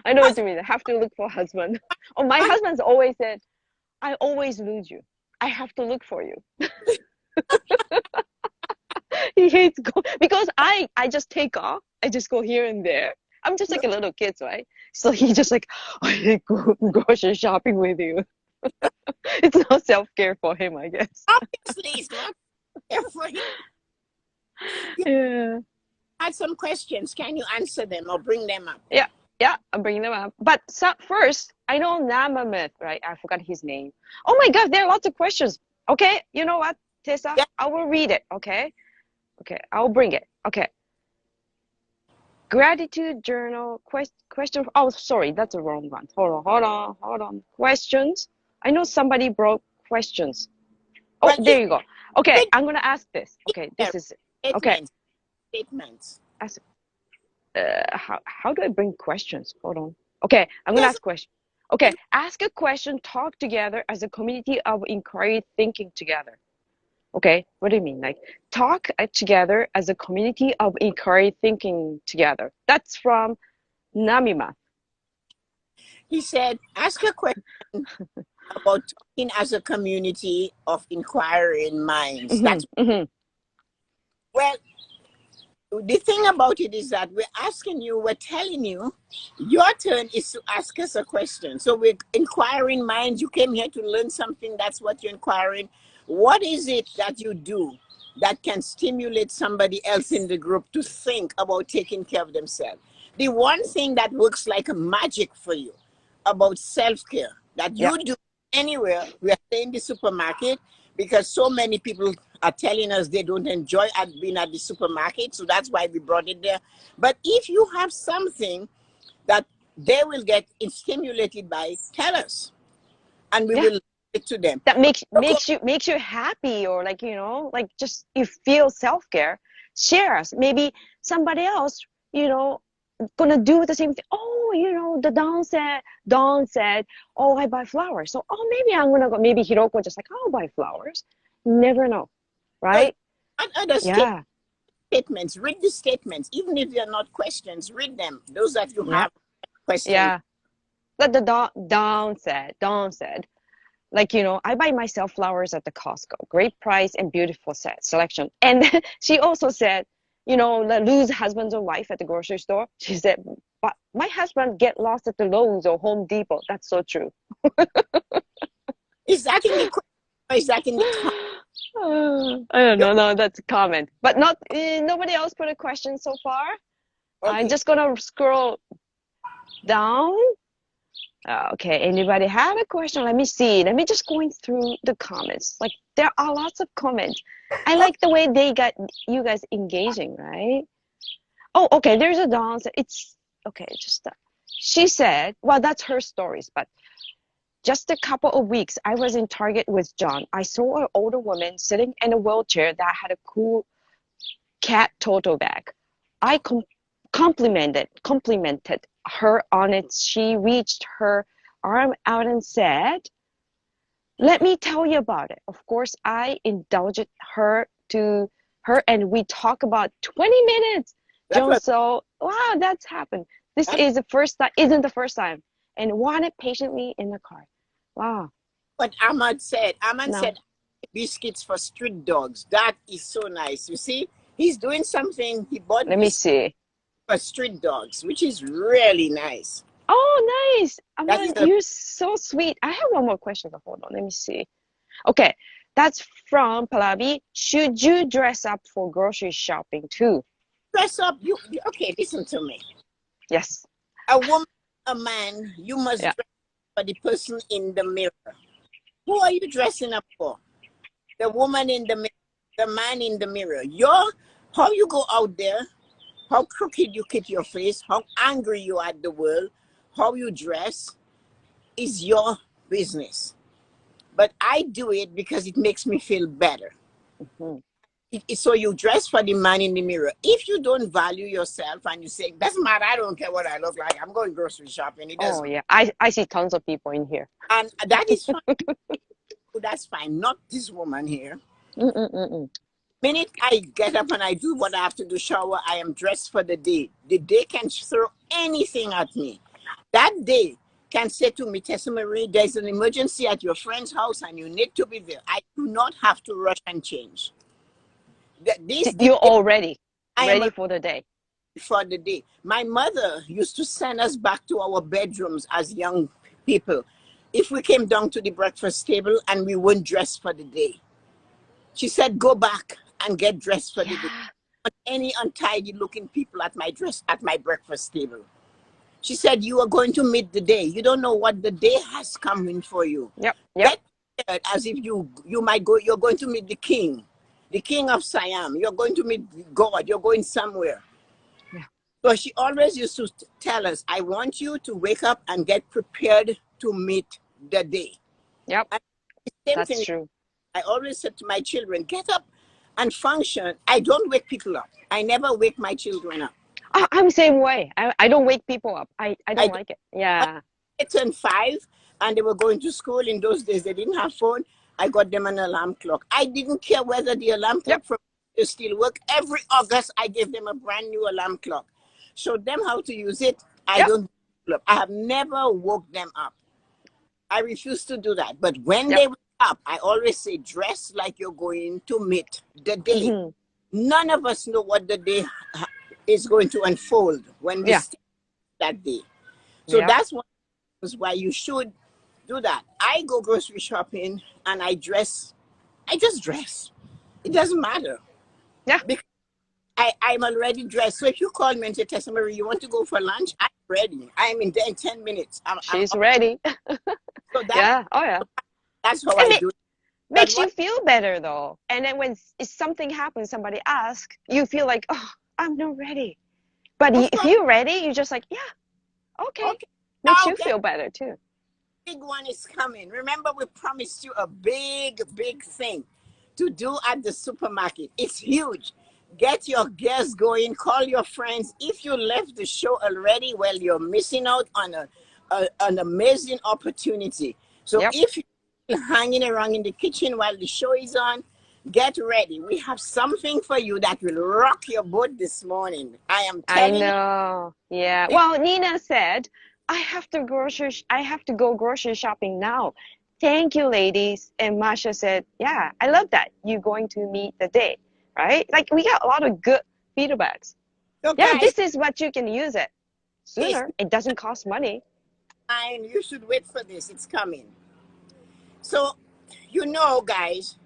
I know what you mean. I have to look for a husband. Oh, my husband's always said, I always lose you. I have to look for you. He hates because I just take off. I just go here and there. I'm just like a little kid, right? So he just like, I hate grocery shopping with you. It's not self-care for him, I guess. Obviously, it's not there for him. Yeah. I had some questions. Can you answer them or bring them up? Yeah. Yeah, I'm bringing them up. But first, I know Namamith, right? I forgot his name. Oh my God, there are lots of questions. Okay, you know what, Tessa? Yeah. I will read it, okay? Okay, I'll bring it. Okay. Gratitude journal question. Oh, sorry, that's the wrong one. Hold on. Questions. I know somebody brought questions. Oh, Well, there you go. Okay, it, I'm gonna ask this. Okay, yeah, this is it. Okay, statements. statements. As how do I bring questions? Hold on. Okay, I'm gonna Yes, ask question. Okay, ask a question, talk together as a community of inquiry, thinking together. Okay, what do you mean? Like talk together as a community of inquiry, thinking together. That's from Namima. he said, ask a question about talking as a community of inquiring minds. Mm-hmm, That's mm-hmm. well, the thing about it is that we're asking you, we're telling you, your turn is to ask us a question. So we're inquiring minds. You came here to learn something. That's what you're inquiring. What is it that you do that can stimulate somebody else in the group to think about taking care of themselves? The one thing that works like a magic for you about self-care that Yep. you do anywhere, we are saying the supermarket, because so many people are telling us they don't enjoy being at the supermarket, so that's why we brought it there. But if you have something that they will get stimulated by, tell us, and we Yeah. will give it to them. That makes Okay. makes you happy, or like, you know, like just you feel self-care. Share us. Maybe somebody else, you know, gonna do the same thing. Oh, you know, the Dawn said, oh, I buy flowers. So, oh, maybe I'm gonna go. Maybe Hiroko just like, I'll buy flowers. Never know, So right? what other Yeah, statements? Read the statements, even if they're not questions. Read them. Those that you yep, have questions. yeah. But the Dawn said, like, you know, I buy myself flowers at the Costco. Great price and beautiful selection. And she also said, you know, lose husbands or wife at the grocery store. She said, but my husband get lost at the Lowe's or Home Depot. That's so true. Is that in the question or is that in the comment? I don't know. No, that's a comment. But not nobody else put a question so far. I'm Okay. just gonna scroll down. Okay, anybody have a question? Let me see. Let me just going through the comments. Like there are lots of comments. I Okay. like the way they got you guys engaging, right? Oh, okay. There's a dance. It's okay. Just she said, well, that's her stories, but just a couple of weeks, I was in Target with John. I saw an older woman sitting in a wheelchair that had a cool cat tote bag. I complimented her on it. She reached her arm out and said, "Let me tell you about it." Of course, I indulged her and we talk about 20 minutes. That John was saw, wow, that's happened. This that's is the first time, isn't the first time, and wanted patiently in the car. Wow. what Ahmad said. Ahmad Now, said biscuits for street dogs. That is so nice. You see, he's doing something. He bought let me biscuits see. for street dogs, which is really nice. Oh, nice. That is Aman, a you're so sweet. I have one more question, but hold on. Let me see. Okay, that's from Palabi. Should you dress up for grocery shopping too? dress up. Okay? Listen to me. Yes. A woman, a man, you must Yeah. dress for the person in the mirror. Who are you dressing up for? The woman in the mirror, the man in the mirror. How you go out there, how crooked you keep your face, how angry you are at the world, how you dress is your business. But I do it because it makes me feel better. Mhm. So you dress for the man in the mirror. If you don't value yourself and you say, doesn't matter, I don't care what I look like, I'm going grocery shopping, it Oh doesn't. yeah, I see tons of people in here. And that is fine. That's fine. Not this woman here. Mm-mm-mm-mm. Minute I get up and I do what I have to do, shower, I am dressed for the day. The day can throw anything at me. That day can say to me, Tessa-Marie, there's an emergency at your friend's house and you need to be there. I do not have to rush and change. The You're day already I am ready for the day. for the day. My mother used to send us back to our bedrooms as young people if we came down to the breakfast table and we weren't dressed for the day. She said, go back and get dressed for the day. Yeah. Any untidy looking people at my breakfast table. She said, you are going to meet the day. You don't know what the day has coming for you. Yep. Yep. Get prepared as if you're going to meet the king of Siam. You're going to meet God. You're going somewhere. Yeah. So she always used to tell us, I want you to wake up and get prepared to meet the day. Yep. And the same That's thing true. I always said to my children, get up and function. I don't wake people up. I never wake my children up. I'm the same way. I don't wake people up. I I don't don't. like it. Yeah. They turned 5 and they were going to school. In those days, they didn't have phone. I got them an alarm clock. I didn't care whether the alarm Yep. clock from still work. Every August, I gave them a brand new alarm clock. Showed them how to use it. I Yep. don't. I have never woke them up. I refuse to do that. But when Yep. they wake up, I always say, dress like you're going to meet the day. Hmm. None of us know what the day is going to unfold when we Yeah. start that day. So Yeah. that's one reasons why you should do that. I go grocery shopping and I just dress. It doesn't matter. Yeah. Because I'm already dressed. So if you call me and say, Tessa-Marie, you want to go for lunch? I'm ready. I'm in there in 10 minutes. I'm She's up. ready. So Yeah. Oh yeah. that's how And I it do it. But makes you what feel better though. And then when if something happens, somebody asks, you feel like, oh, I'm not ready. But of if course, you're ready, you're just like, yeah, okay. okay. Makes you Okay. feel better too. Big one is coming. Remember, we promised you a big, big thing to do at the supermarket. It's huge. Get your guests going. Call your friends. If you left the show already, well, you're missing out on an amazing opportunity. So Yep. if you're hanging around in the kitchen while the show is on, get ready. We have something for you that will rock your boat this morning. I am I telling you. know. Yeah. Well, Nina said, I have to go grocery shopping now. Thank you, ladies. And Masha said, yeah, I love that. You're going to meet the day, right? Like we got a lot of good feedbacks. So, Yeah, guys, this is what you can use it it's sooner. It doesn't cost money. fine. You should wait for this. It's coming. So, guys,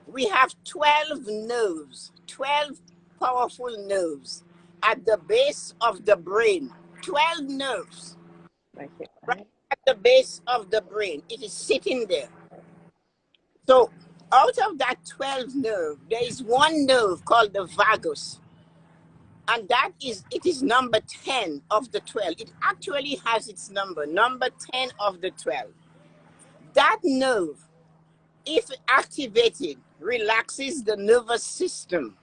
we have 12 nerves, 12 powerful nerves at the base of the brain. 12 nerves Right here, right right? at the base of the brain. It is sitting there. So, out of that 12 nerve, there is one nerve called the vagus. And it is number 10 of the 12. It actually has its number 10 of the 12. That nerve, if activated, relaxes the nervous system.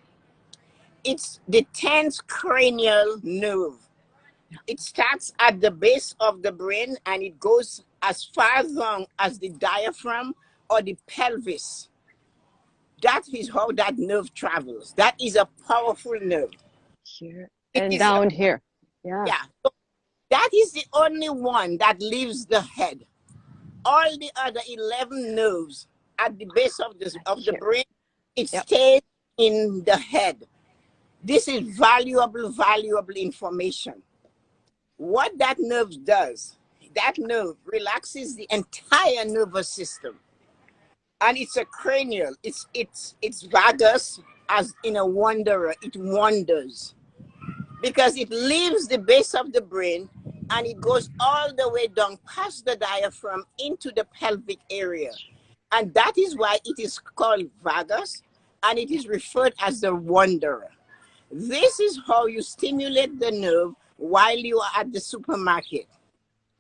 It's the 10th cranial nerve. It starts at the base of the brain and it goes as far along as the diaphragm or the pelvis. That is how that nerve travels. That is a powerful nerve. Here It and is, down here. Yeah. yeah. So that is the only one that leaves the head. All the other 11 nerves at the base of the Here. brain, it Yep. stays in the head. This is valuable information. What that nerve does, that nerve relaxes the entire nervous system. And it's a cranial, it's vagus, as in a wanderer, it wanders. Because it leaves the base of the brain and it goes all the way down past the diaphragm into the pelvic area. And that is why it is called vagus and it is referred as the wanderer. This is how you stimulate the nerve while you are at the supermarket.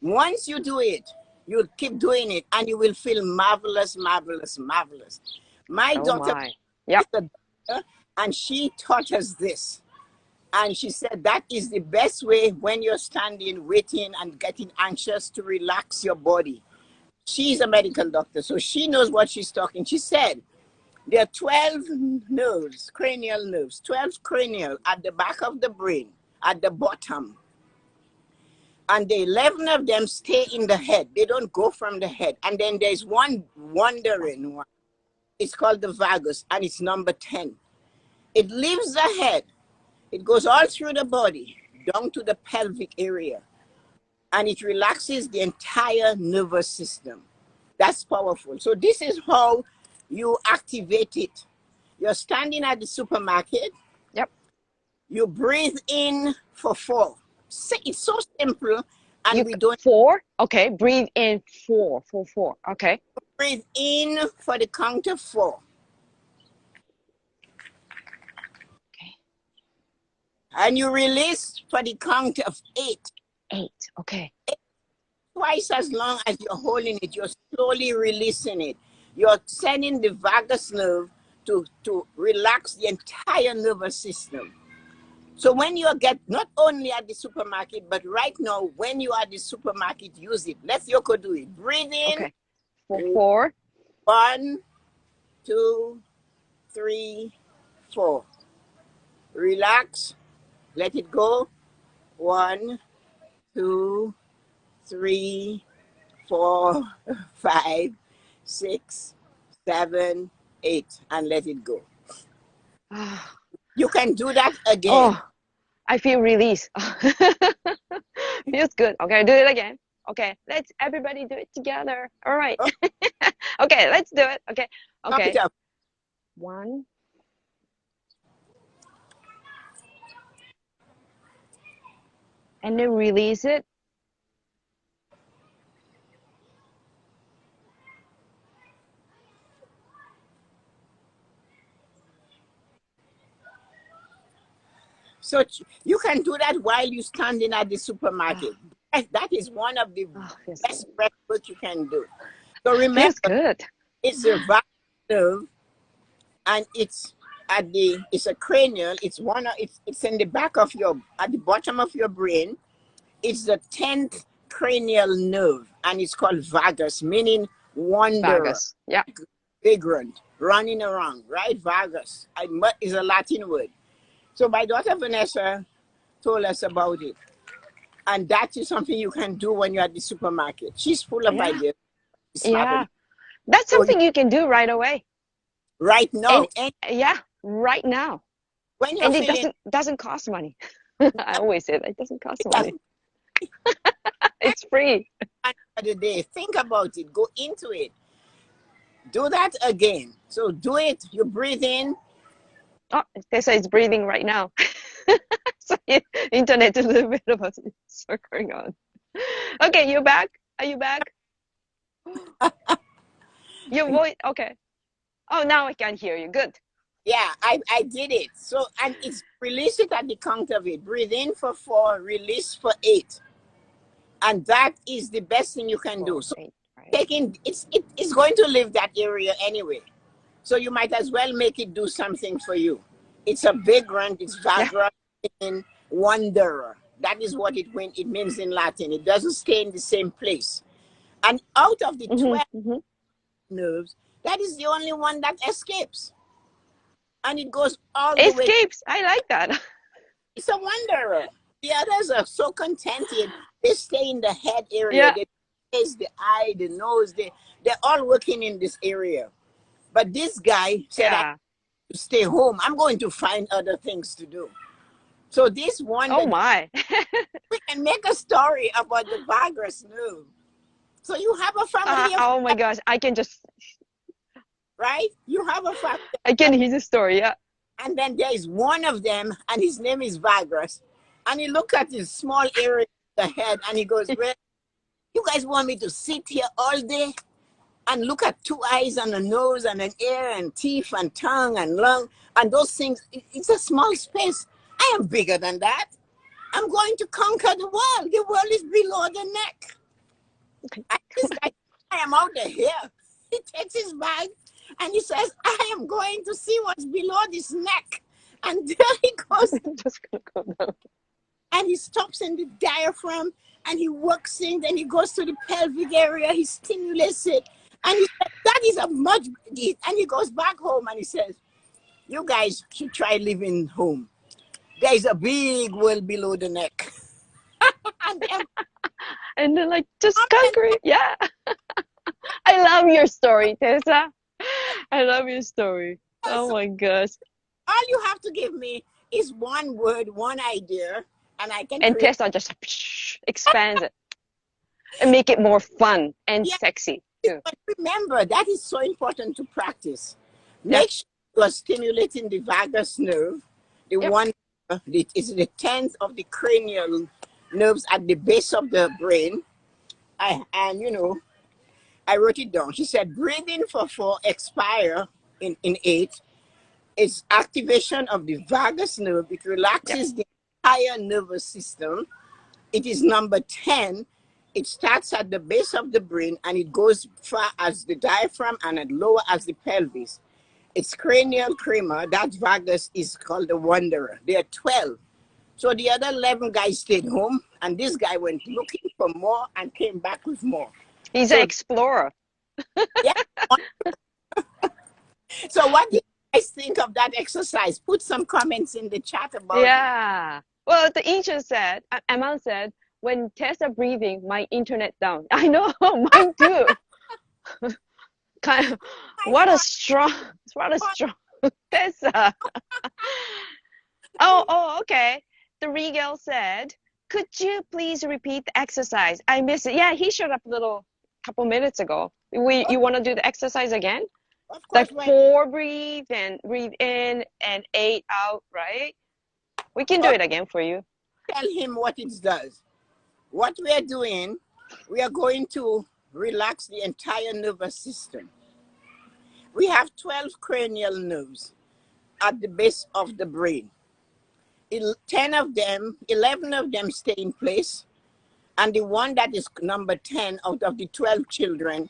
Once you do it, you'll keep doing it and you will feel marvelous, marvelous, marvelous. My Oh daughter my. Yep. is a doctor and she taught us this. And she said that is the best way when you're standing, waiting, and getting anxious to relax your body. She's a medical doctor, so she knows what she's talking. She said there are 12 nerves, cranial nerves, 12 cranial at the back of the brain, at the bottom. And the 11 of them stay in the head. They don't go from the head. And then there's one wandering one. It's called the vagus, and it's number 10. It leaves the head. It goes all through the body, down to the pelvic area. And it relaxes the entire nervous system. That's powerful. So this is how you activate it. You're standing at the supermarket. Yep. You breathe in for 4. It's so simple, and You we don't 4. Okay. Breathe in 4. 4. 4. Okay. breathe in for the count of 4. Okay. And you release for the count of 8. 8. Okay. Twice as long as you're holding it, you're slowly releasing it. You're sending the vagus nerve to relax the entire nervous system. So when you get, not only at the supermarket, but right now, when you are at the supermarket, use it. Let Yoko do it. Breathe in. Okay. For 4. 1, 2, 3, 4. Relax. Let it go. 1, 2, 3, 4, 5, 6, 7, 8. And let it go. Ah. You can do that again. Oh, I feel release. Feels good. Okay, do it again. Okay, let's everybody do it together. All right. Oh. Okay, let's do it. Okay. Pump Okay. it up. 1. And then release it. So you can do that while you're standing at the supermarket. That is one of the best breath work you can do. So remember, feels good. It's a vagus nerve, and it's a cranial. It's in the back of at the bottom of your brain. It's the 10th cranial nerve, and it's called vagus, meaning wanderer. Vagus. Yeah. Vagrant, running around, right? Vagus is a Latin word. So my daughter Vanessa told us about it. And that is something you can do when you're at the supermarket. She's full of ideas. Yeah. That's something you can do right away. Right now. Yeah, right now. When you're it doesn't cost money. I always say that it doesn't cost money. It's free. Another day. Think about it. Go into it. Do that again. So do it. You breathe in. Oh, Tessa is breathing right now. So internet a little bit of what's going on. Okay, you're back. Are you back? Your voice. Okay. Oh, now I can hear you. Good. Yeah, I did it. So, and it's release it at the count of it. Breathe in for 4, release for 8. And that is the best thing you can do. So 8, right. it's going to leave that area anyway. So you might as well make it do something for you. It's a vagrant, it's vagrant, in wanderer. That is what it means in Latin. It doesn't stay in the same place. And out of the 12 nerves, that is the only one that escapes. And it goes all the way. Escapes. I like that. It's a wanderer. The others are so contented. They stay in the head area. They face the eye, the nose. They're all working in this area. But this guy said, I have to stay home. I'm going to find other things to do. So this one, oh my, we can make a story about the vagus nerve. So you have a family. Oh my gosh, I can just. Right? You have a family. I can hear the story, yeah. And then there is one of them, and his name is Vagus. And he look at his small area of the head, and he goes, well, you guys want me to sit here all day and look at 2 eyes and a nose and an ear and teeth and tongue and lung and those things? It's a small space. I am bigger than that. I'm going to conquer the world. The world is below the neck. And this guy, I am out of here. He takes his bag and he says, I am going to see what's below this neck. And there he goes. Just gonna go down. And he stops in the diaphragm and he works in, then he goes to the pelvic area, he stimulates it. And he said, that is a much, and he goes back home and he says, you guys should try living home. There is a big world below the neck. And they're like, just conquer it. Yeah. I love your story, Tessa. I love your story. Oh my gosh. All you have to give me is one word, one idea, and I can. And Tessa just expands it and make it more fun and sexy too. But remember, that is so important to practice. Make sure you are stimulating the vagus nerve, the one. It's the 10th of the cranial nerves at the base of the brain. I wrote it down. She said, breathe in for 4, expire in 8. It's activation of the vagus nerve. It relaxes the entire nervous system. It is number 10. It starts at the base of the brain and it goes far as the diaphragm and as lower as the pelvis. It's cranial creamer. That vagus is called the wanderer. There are 12. So the other 11 guys stayed home, and this guy went looking for more and came back with more. He's an So explorer. yeah. So what do you guys think of that exercise? Put some comments in the chat about it. Yeah. Well, the agent said, Aman said, when Tessa breathing, my internet down. I know, mine too. Kind of, what a strong Tessa. Oh, okay. The Regal said, could you please repeat the exercise? I missed it. Yeah, he showed up a little couple minutes ago. You want to do the exercise again? Of Like course, 4 breathe and breathe in and 8 out, right? We can do it again for you. tell him what it does. What we are doing, we are going to relax the entire nervous system. We have 12 cranial nerves at the base of the brain. 11 of them stay in place, and the one that is number 10 out of the 12 children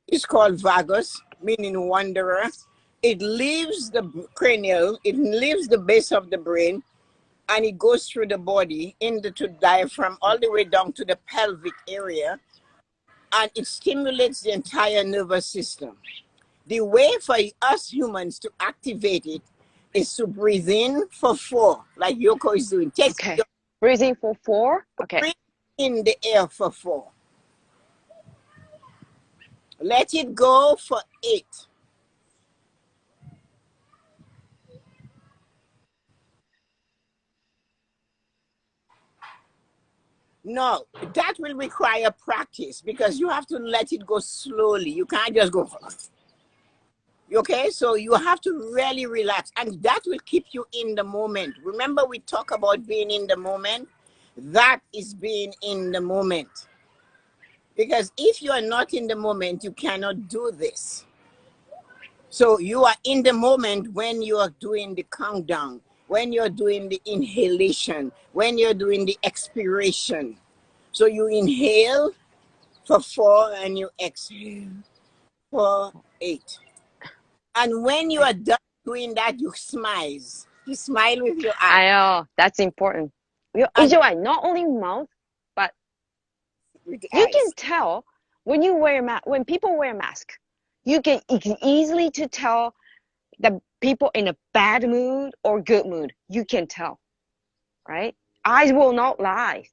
is called vagus, meaning wanderer. It leaves the it leaves the base of the brain, and it goes through the body into the diaphragm all the way down to the pelvic area, and it stimulates the entire nervous system. The way for us humans to activate it is to breathe in for 4, like Yoko is doing. Okay. Breathing for 4. Okay. Breathe in the air for 4. Let it go for 8. No, that will require practice because you have to let it go slowly. You can't just go. Okay, so you have to really relax, and that will keep you in the moment. Remember, we talk about being in the moment. That is being in the moment. Because if you are not in the moment, you cannot do this. So you are in the moment when you are doing the countdown, when you're doing the inhalation, when you're doing the expiration. So you inhale for 4 and you exhale for 8. And when you are done doing that, you smile. You smile with your eyes. I know, that's important. Not only mouth, but with the you eyes. can tell when you wear when people wear a mask, you can easily to tell the people in a bad mood or good mood. You can tell, right? Eyes will not lie.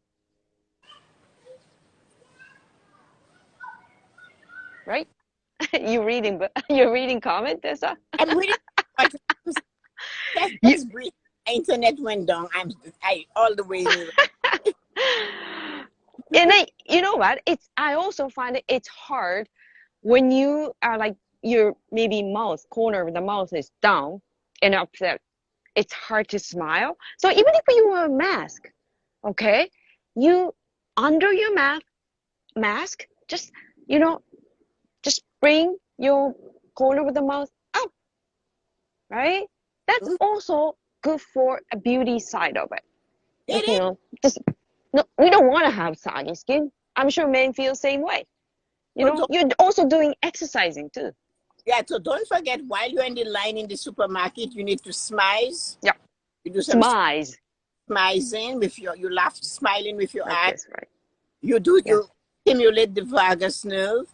Right? You're reading comment, Tessa? I'm reading. Let's breathe. Internet went down. I all the way. And you know what? I also find it's hard when you are like your maybe corner of the mouth is down and upset. It's hard to smile. So even if you wear a mask, okay, you under your mask, just just bring your corner of the mouth up, right? That's also good for a beauty side of it. Just no, we don't want to have saggy skin. I'm sure men feel the same way. You're also doing exercising too. Yeah, so don't forget while you're in the line in the supermarket, you need to smile. Yeah. You do some Smiles. smizing with you laugh, smiling with your eyes. This, right? You stimulate the vagus nerve.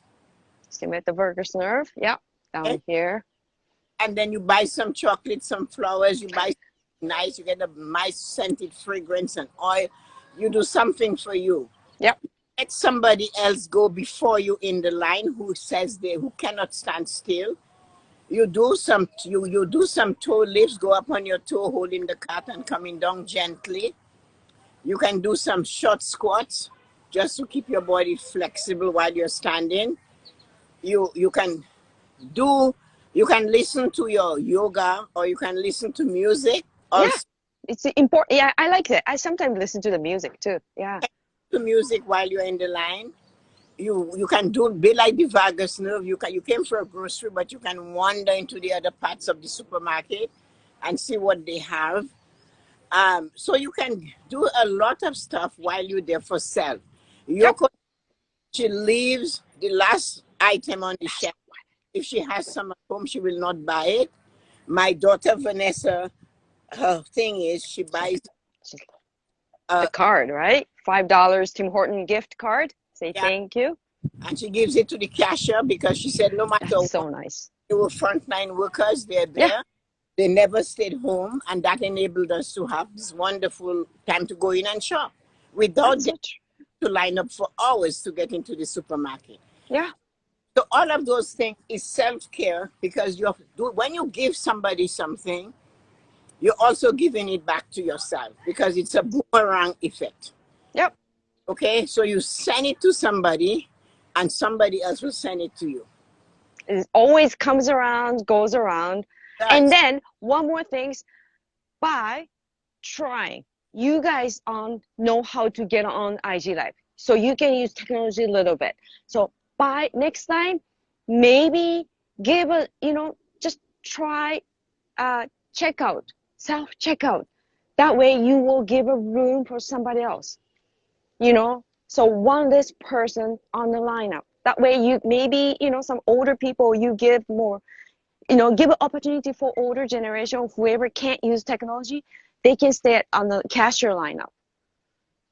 Stimulate the vagus nerve. Yeah, down here. And then you buy some chocolate, some flowers. You buy nice. You get a nice scented fragrance and oil. You do something for you. Yep. Let somebody else go before you in the line who cannot stand still. You do some toe lifts, go up on your toe, holding the cart and coming down gently. You can do some short squats just to keep your body flexible while you're standing. You can listen to your yoga, or you can listen to music. Yeah, it's important. Yeah, I like that. I sometimes listen to the music too. Yeah. To music while you're in the line. You can be like the vagus nerve. You came for a grocery, but you can wander into the other parts of the supermarket and see what they have. So you can do a lot of stuff while you're there for self. Yoko, she leaves the last item on the shelf. If she has some at home, she will not buy it. My daughter Vanessa, her thing is she buys The uh card, right? $5 Tim Horton gift card. Say yeah, thank you. and she gives it to the cashier because she said no matter That's what, so nice. they were frontline workers, they're Yeah, there. They never stayed home, and that enabled us to have this wonderful time to go in and shop without that's getting so true. to line up for hours to get into the supermarket. Yeah, So all of those things is self-care because when you give somebody something, you're also giving it back to yourself because it's a boomerang effect. yep. Okay, so you send it to somebody, and somebody else will send it to you. It always comes around, goes around. And That's then one more thing by trying. You guys know how to get on IG Live. So you can use technology a little bit. So by next time, maybe give a, just try checkout, self checkout. That way you will give a room for somebody else, So one less person on the lineup. That way you maybe, some older people you give more, give an opportunity for older generation, whoever can't use technology, they can stay on the cashier lineup.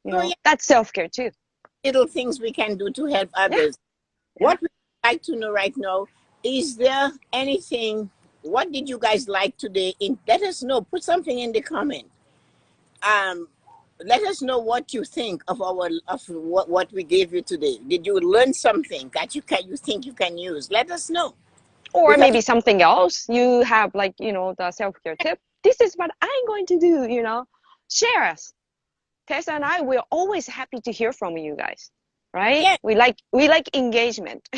so yeah, That's self-care too. little things we can do to help Yeah, others. yeah. What we'd like to know right now is there anything? What did you guys like today? Let us know. Put something in the comment. Um, let us know what you think of what we gave you today. Did you learn something that you think you can use? Let us know Or because maybe something else. You have like, the self-care tip. This is what I'm going to do, Share us. Tessa and I, we're always happy to hear from you guys, right? yeah, We like engagement.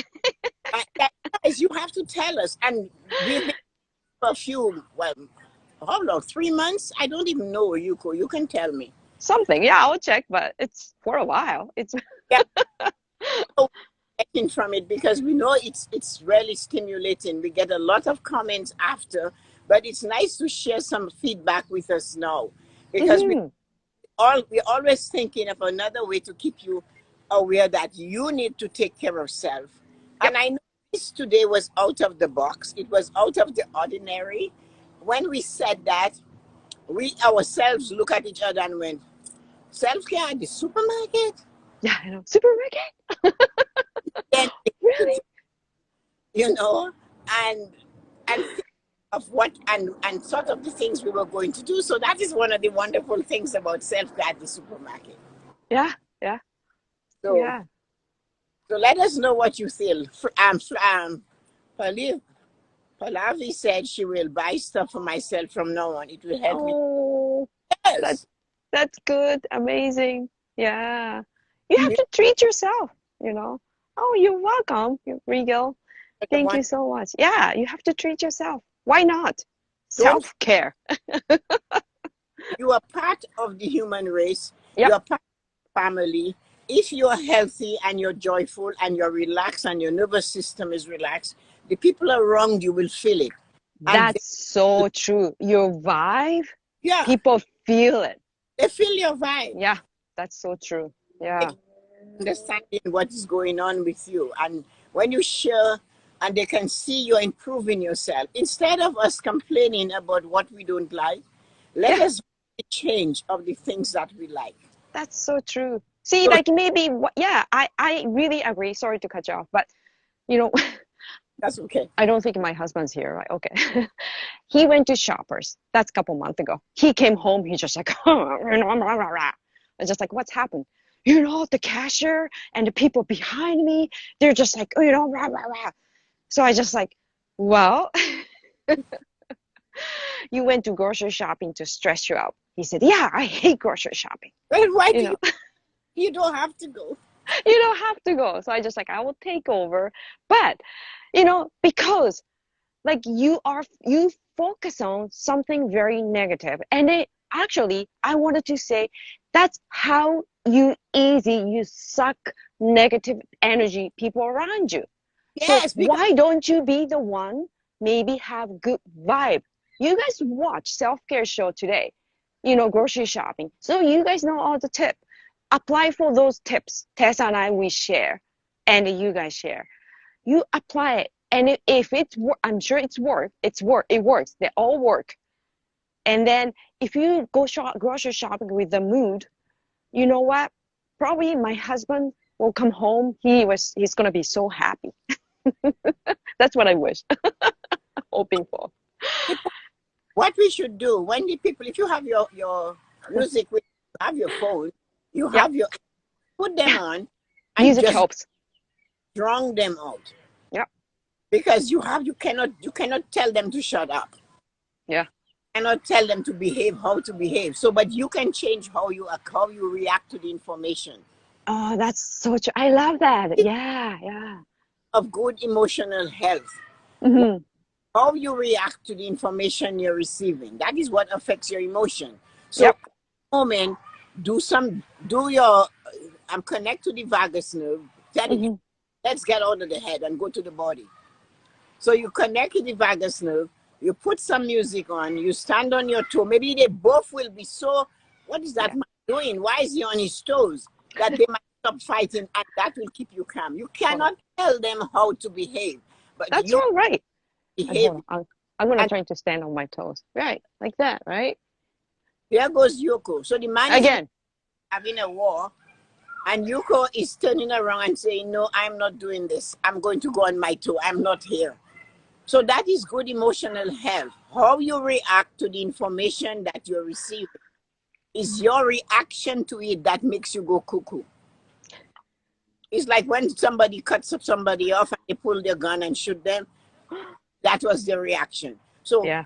guys, you have to tell us. And we've been for a few how long? 3 months? I don't even know, Yuko. You can tell me. Something, yeah, I'll check, but it's for a while. It's Yeah, getting from it because we know it's really stimulating. We get a lot of comments after, but it's nice to share some feedback with us now because hmm we're always thinking of another way to keep you aware that you need to take care of self. Yep. And I know this today was out of the box. It was out of the ordinary. When we said that, we ourselves look at each other and went, self-care at the supermarket? Yeah, I know. Supermarket? Then, Really? you know, and think of what and sort of the things we were going to do. So that is one of the wonderful things about self-care at the supermarket. Yeah, yeah, So yeah. so let us know what you feel. Pali- Pallavi said she will buy stuff for myself from now on. It will help me. Oh, that Yes. that's good. Amazing. Yeah. You have to treat yourself. Oh, you're welcome, Regal. The Thank one, you so much. Yeah, you have to treat yourself. Why not? don't Self-care. you are part of the human race. You Yep, are part of the family. If you're healthy and you're joyful and you're relaxed and your nervous system is relaxed, the people around you will feel it. And that's so true. Your vibe, yeah, people feel it. they feel your vibe. Yeah, that's so true. They Yeah. can understanding what is going on with you. And when you share and they can see you're improving yourself, instead of us complaining about what we don't like, let Yeah, us change of the things that we like. that's so true. See, So like maybe, yeah, I really agree. Sorry to cut you off, but you know, that's okay. I don't think my husband's here, right? Okay. He went to Shoppers. That's a couple months ago. He came home. He's just like, it's just like, what's happened? The cashier and the people behind me, they're just like, rah, rah, rah. So I just like, well, you went to grocery shopping to stress you out. He said, yeah, I hate grocery shopping. Well, why You do know, you don't have to go? you don't have to go. So I just like, I will take over. But, because like you focus on something very negative and it actually I wanted to say that's how you suck negative energy people around you. So Yes, because why don't you be the one, maybe have good vibe? You guys watch self-care show today, grocery shopping, so you guys know all the tip. Apply for those tips. Tessa and I, we share, and you guys share. You apply it And if I'm sure it works. They all work. And then if you go grocery shopping with the mood, you know what? Probably my husband will come home. He's gonna be so happy. That's what I wish, hoping for. What we should do when the people, if you have your music, you have your phone, you Yep. have put them on and Music just helps. drown them out. Yep. Because you cannot tell them to shut up. Yeah. You cannot tell them to behave, how to behave. So, but you can change how you react to the information. Oh, that's so true. I love that. Yeah, yeah. Of good emotional health. Mm-hmm. How you react to the information you're receiving. That is what affects your emotion. So, Yep. at the moment, connect to the vagus nerve. Mm-hmm. Let's get out of the head and go to the body. So you connect to the vagus nerve, you put some music on, you stand on your toe. Maybe they both will be so, what is that man doing? Why is he on his toes? That they might stop fighting, and that will keep you calm. You cannot tell them how to behave, but That's you all right. behave. I'm gonna try to stand on my toes. Right, like that, right? Here goes Yoko. So the man Again. is having a war, and Yuko is turning around and saying, no, I'm not doing this. I'm going to go on my toe. I'm not here. So that is good emotional health. How you react to the information that you're receiving is your reaction to it that makes you go cuckoo. It's like when somebody cuts up somebody off and they pull their gun and shoot them. That was their reaction. So Yeah.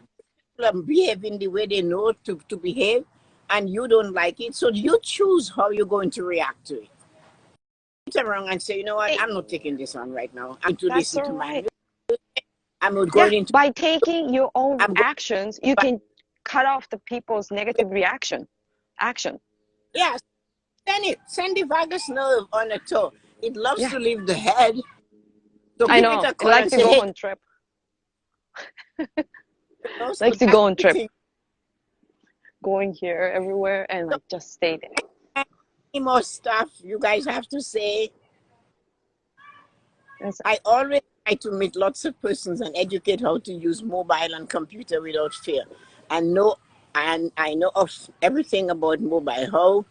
people are behaving the way they know to behave, and you don't like it. So you choose how you're going to react to it. Turn around and say, you know what, I'm not taking this on right now. I'm to That's listen all to my right. I'm not going into By taking your own I'm actions, you can cut off the people's negative action. Yes, send the vagus nerve on the toe. It loves Yeah. to leave the head. So I give know. it a It call likes and to say, go hey, on trip. so Likes to that's go on the trip. thing. Going here, everywhere, and like just stay there. Any more stuff you guys have to say? That's, I always try to meet lots of persons and educate how to use mobile and computer without fear. And I know of everything about mobile, how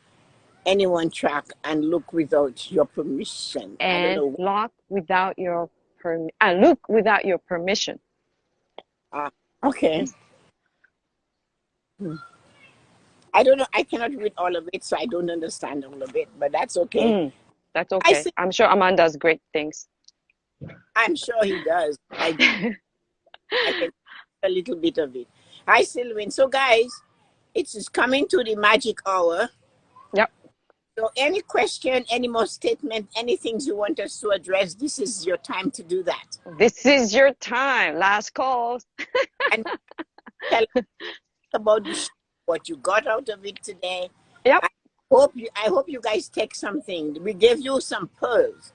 anyone track and look without your permission. I don't and know. look without your permission. Okay. I don't know. I cannot read all of it, so I don't understand all of it, but that's okay. That's okay. I'm sure Aman does great things. I'm sure he does. I can a little bit of it. Hi, Sylvain. So, guys, it's coming to the magic hour. Yep. So, any question, any more statement, anything you want us to address, this is your time to do that. This is your time. Last call. And tell us about what you got out of it today. Yep. I hope you guys take something. We gave you some pearls.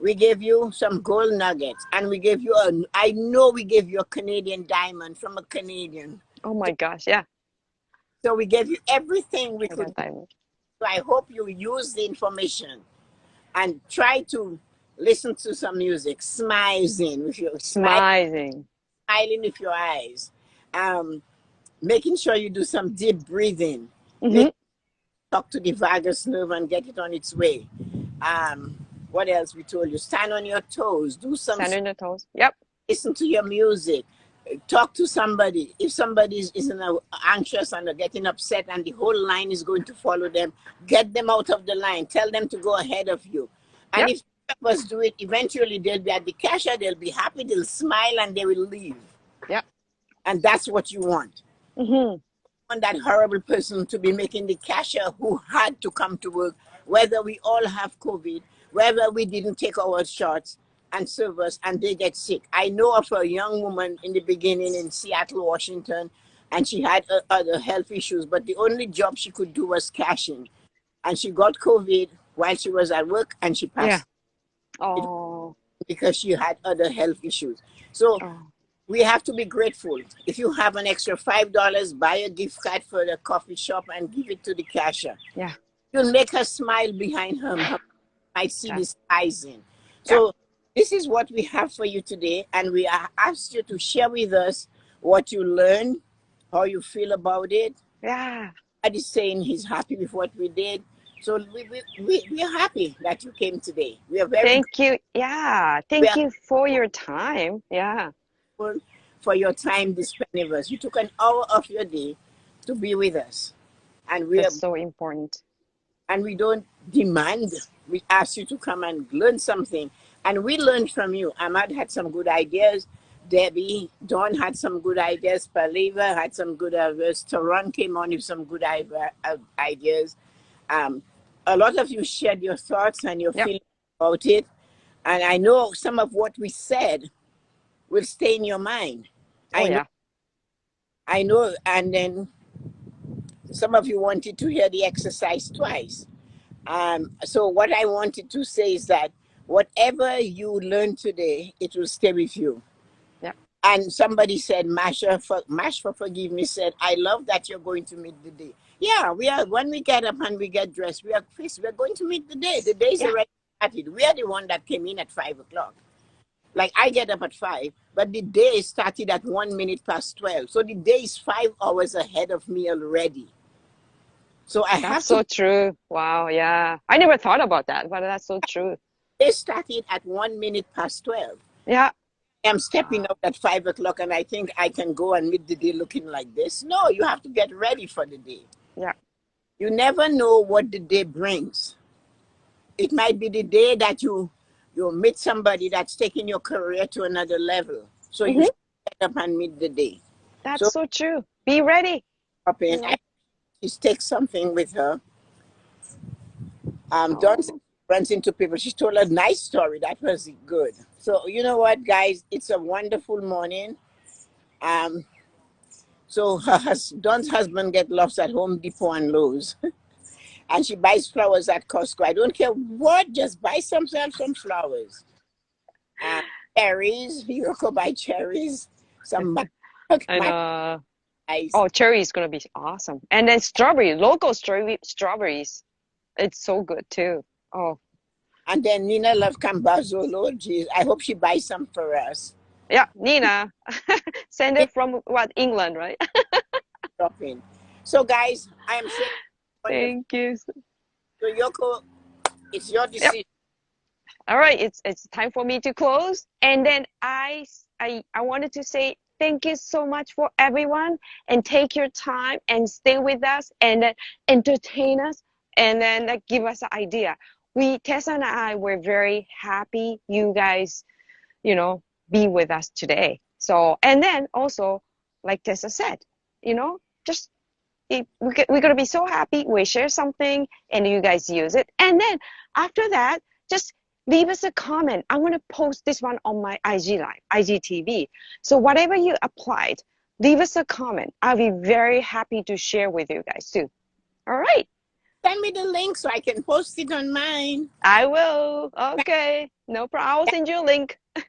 We gave you some gold nuggets, and we gave you I know we gave you a Canadian diamond from a Canadian. Oh my gosh, yeah. So we gave you everything we could. Diamond. So I hope you use the information and try to listen to some music, smiling with your smiling with your eyes. Making sure you do some deep breathing. Talk to the vagus nerve and get it on its way. What else we told you? Stand on your toes. Stand on your toes. Yep. Listen to your music. Talk to somebody. If somebody is anxious and they're getting upset and the whole line is going to follow them, get them out of the line. Tell them to go ahead of you. And if us do it, eventually they'll be at the cashier, they'll be happy, they'll smile, and they will leave. Yep. And that's what you want. You want that horrible person to be making the cashier who had to come to work, whether we all have COVID, whether we didn't take our shots and serve us and they get sick. I know of a young woman in the beginning in Seattle, Washington, and she had other health issues, but the only job she could do was cashing. And she got COVID while she was at work and she passed. Because she had other health issues. So we have to be grateful. If you have an extra $5, buy a gift card for the coffee shop and give it to the cashier. Yeah. You'll make her smile behind her. Might see this eyes in. So this is what we have for you today, and we asked you to share with us what you learned, how you feel about it. Yeah. Is saying he's happy with what we did. So we are happy that you came today. We are very Thank you. Yeah. we Thank are you for your time. Yeah. grateful for your time this spending with us. You took an hour of your day to be with us. And That's so important. we don't demand. We ask you to come and learn something. And we learned from you. Ahmad had some good ideas. Debbie, Dawn had some good ideas. Paliva had some good ideas. Taran came on with some good ideas. Um, a lot of you shared your thoughts and your Yep. feelings about it. And I know some of what we said will stay in your mind. Oh, I know, yeah. I know. And then some of you wanted to hear the exercise twice. So what I wanted to say is that whatever you learn today, it will stay with you. Yep. And somebody said, Mash for forgive me said, I love that you're going to meet the day. Yeah, we are. When we get up and we get dressed, we are Chris. We're going to meet the day. The day's Yeah. already started. We are the one that came in at 5 o'clock. Like I get up at 5, but the day started at 1 minute past 12. So the day is 5 hours ahead of me already. So I That's have so to. true. Wow. Yeah. I never thought about that, but that's so true. They started at 1 minute past 12. Yeah. I'm stepping out at 5 o'clock and I think I can go and meet the day looking like this. No, you have to get ready for the day. Yeah. You never know what the day brings. It might be the day that you meet somebody that's taking your career to another level. So you Hmm. should get up and meet the day. That's So so true. Be ready. up in, You know? she takes something with her. Dawn Oh. runs into people. She told a nice story. That was good. So you know what, guys? It's a wonderful morning. Um, So Dawn's husband get lost at Home Depot and Lowe's, and she buys flowers at Costco. I don't care what, just buy some flowers. Cherries, you go buy cherries. Some And my ice, oh, cherry is gonna be awesome. And then strawberry, local strawberries. It's so good too. Oh, and then Nina loves Cambazo. Lord jeez, I hope she buys some for us. yeah, Nina. Send it from what, England, right? Shopping. So guys, I am saying wonderful. Thank you. So Yoko, it's your Yep. decision. All right, it's time for me to close. And then I wanted to say thank you so much for everyone, and take your time and stay with us and then entertain us, and then give us an idea. Tessa and I were very happy you guys, be with us today. So, and then also, like Tessa said, just we're gonna be so happy we share something and you guys use it. And then after that, just leave us a comment. I'm gonna post this one on my IG Live, IGTV. So whatever you applied, leave us a comment. I'll be very happy to share with you guys too. All right. Send me the link so I can post it on mine. I will. Okay. No problem. I will send you a link. And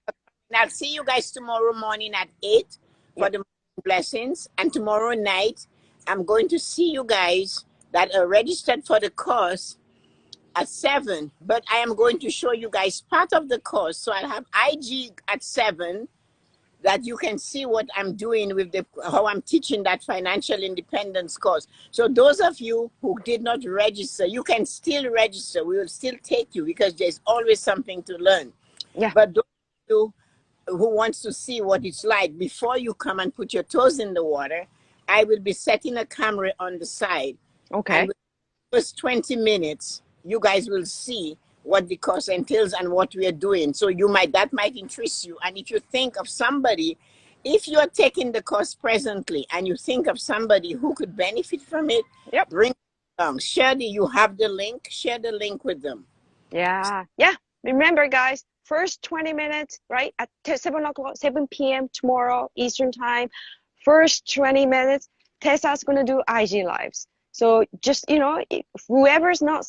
I'll see you guys tomorrow morning at 8 for Yep. the blessings. And tomorrow night, I'm going to see you guys that are registered for the course at 7. But I am going to show you guys part of the course. So I'll have IG at 7 that you can see what I'm doing with how I'm teaching that financial independence course. So those of you who did not register, you can still register. We will still take you because there's always something to learn. Yeah. But those of you who wants to see what it's like before you come and put your toes in the water, I will be setting a camera on the side. Okay. And within the first 20 minutes, you guys will see what the course entails and what we are doing. So that might interest you. And if you think of somebody, if you are taking the course presently and you think of somebody who could benefit from it, Yep. bring it along. You have the link, share the link with them. Yeah. Yeah. Remember, guys, first 20 minutes, right? At 7 o'clock, 7 p.m. tomorrow, Eastern time. First 20 minutes, Tessa's going to do IG Lives. So just, whoever's not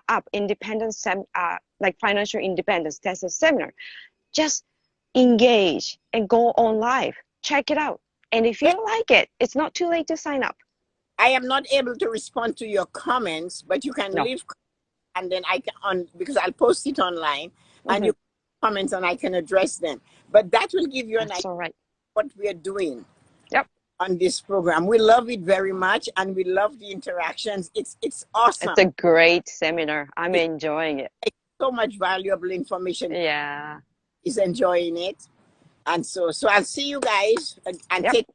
up like financial independence, Tessa seminar, just engage and go on live. Check it out. And if you like it, it's not too late to sign up. I am not able to respond to your comments, but you can leave, and then because I'll post it online, and you comments and I can address them. But that will give you an That's idea all right. of what we are doing Yep. on this program. We love it very much, and we love the interactions. It's It's awesome. a great seminar. I'm It's enjoying it. so much valuable information. Yeah. Is enjoying it, and so I'll see you guys and Yep.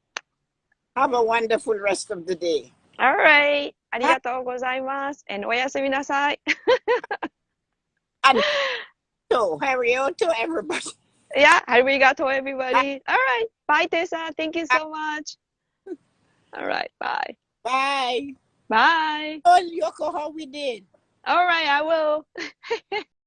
have a wonderful rest of the day. All right. ありがとうございます。And おやすみなさい。And so, Harry, to everybody. Yeah, ありがとう everybody. All right. Bye, Tessa. Thank you so much. All right. Bye. Bye. Bye. Oh, Yoko, how we did. All right. I will.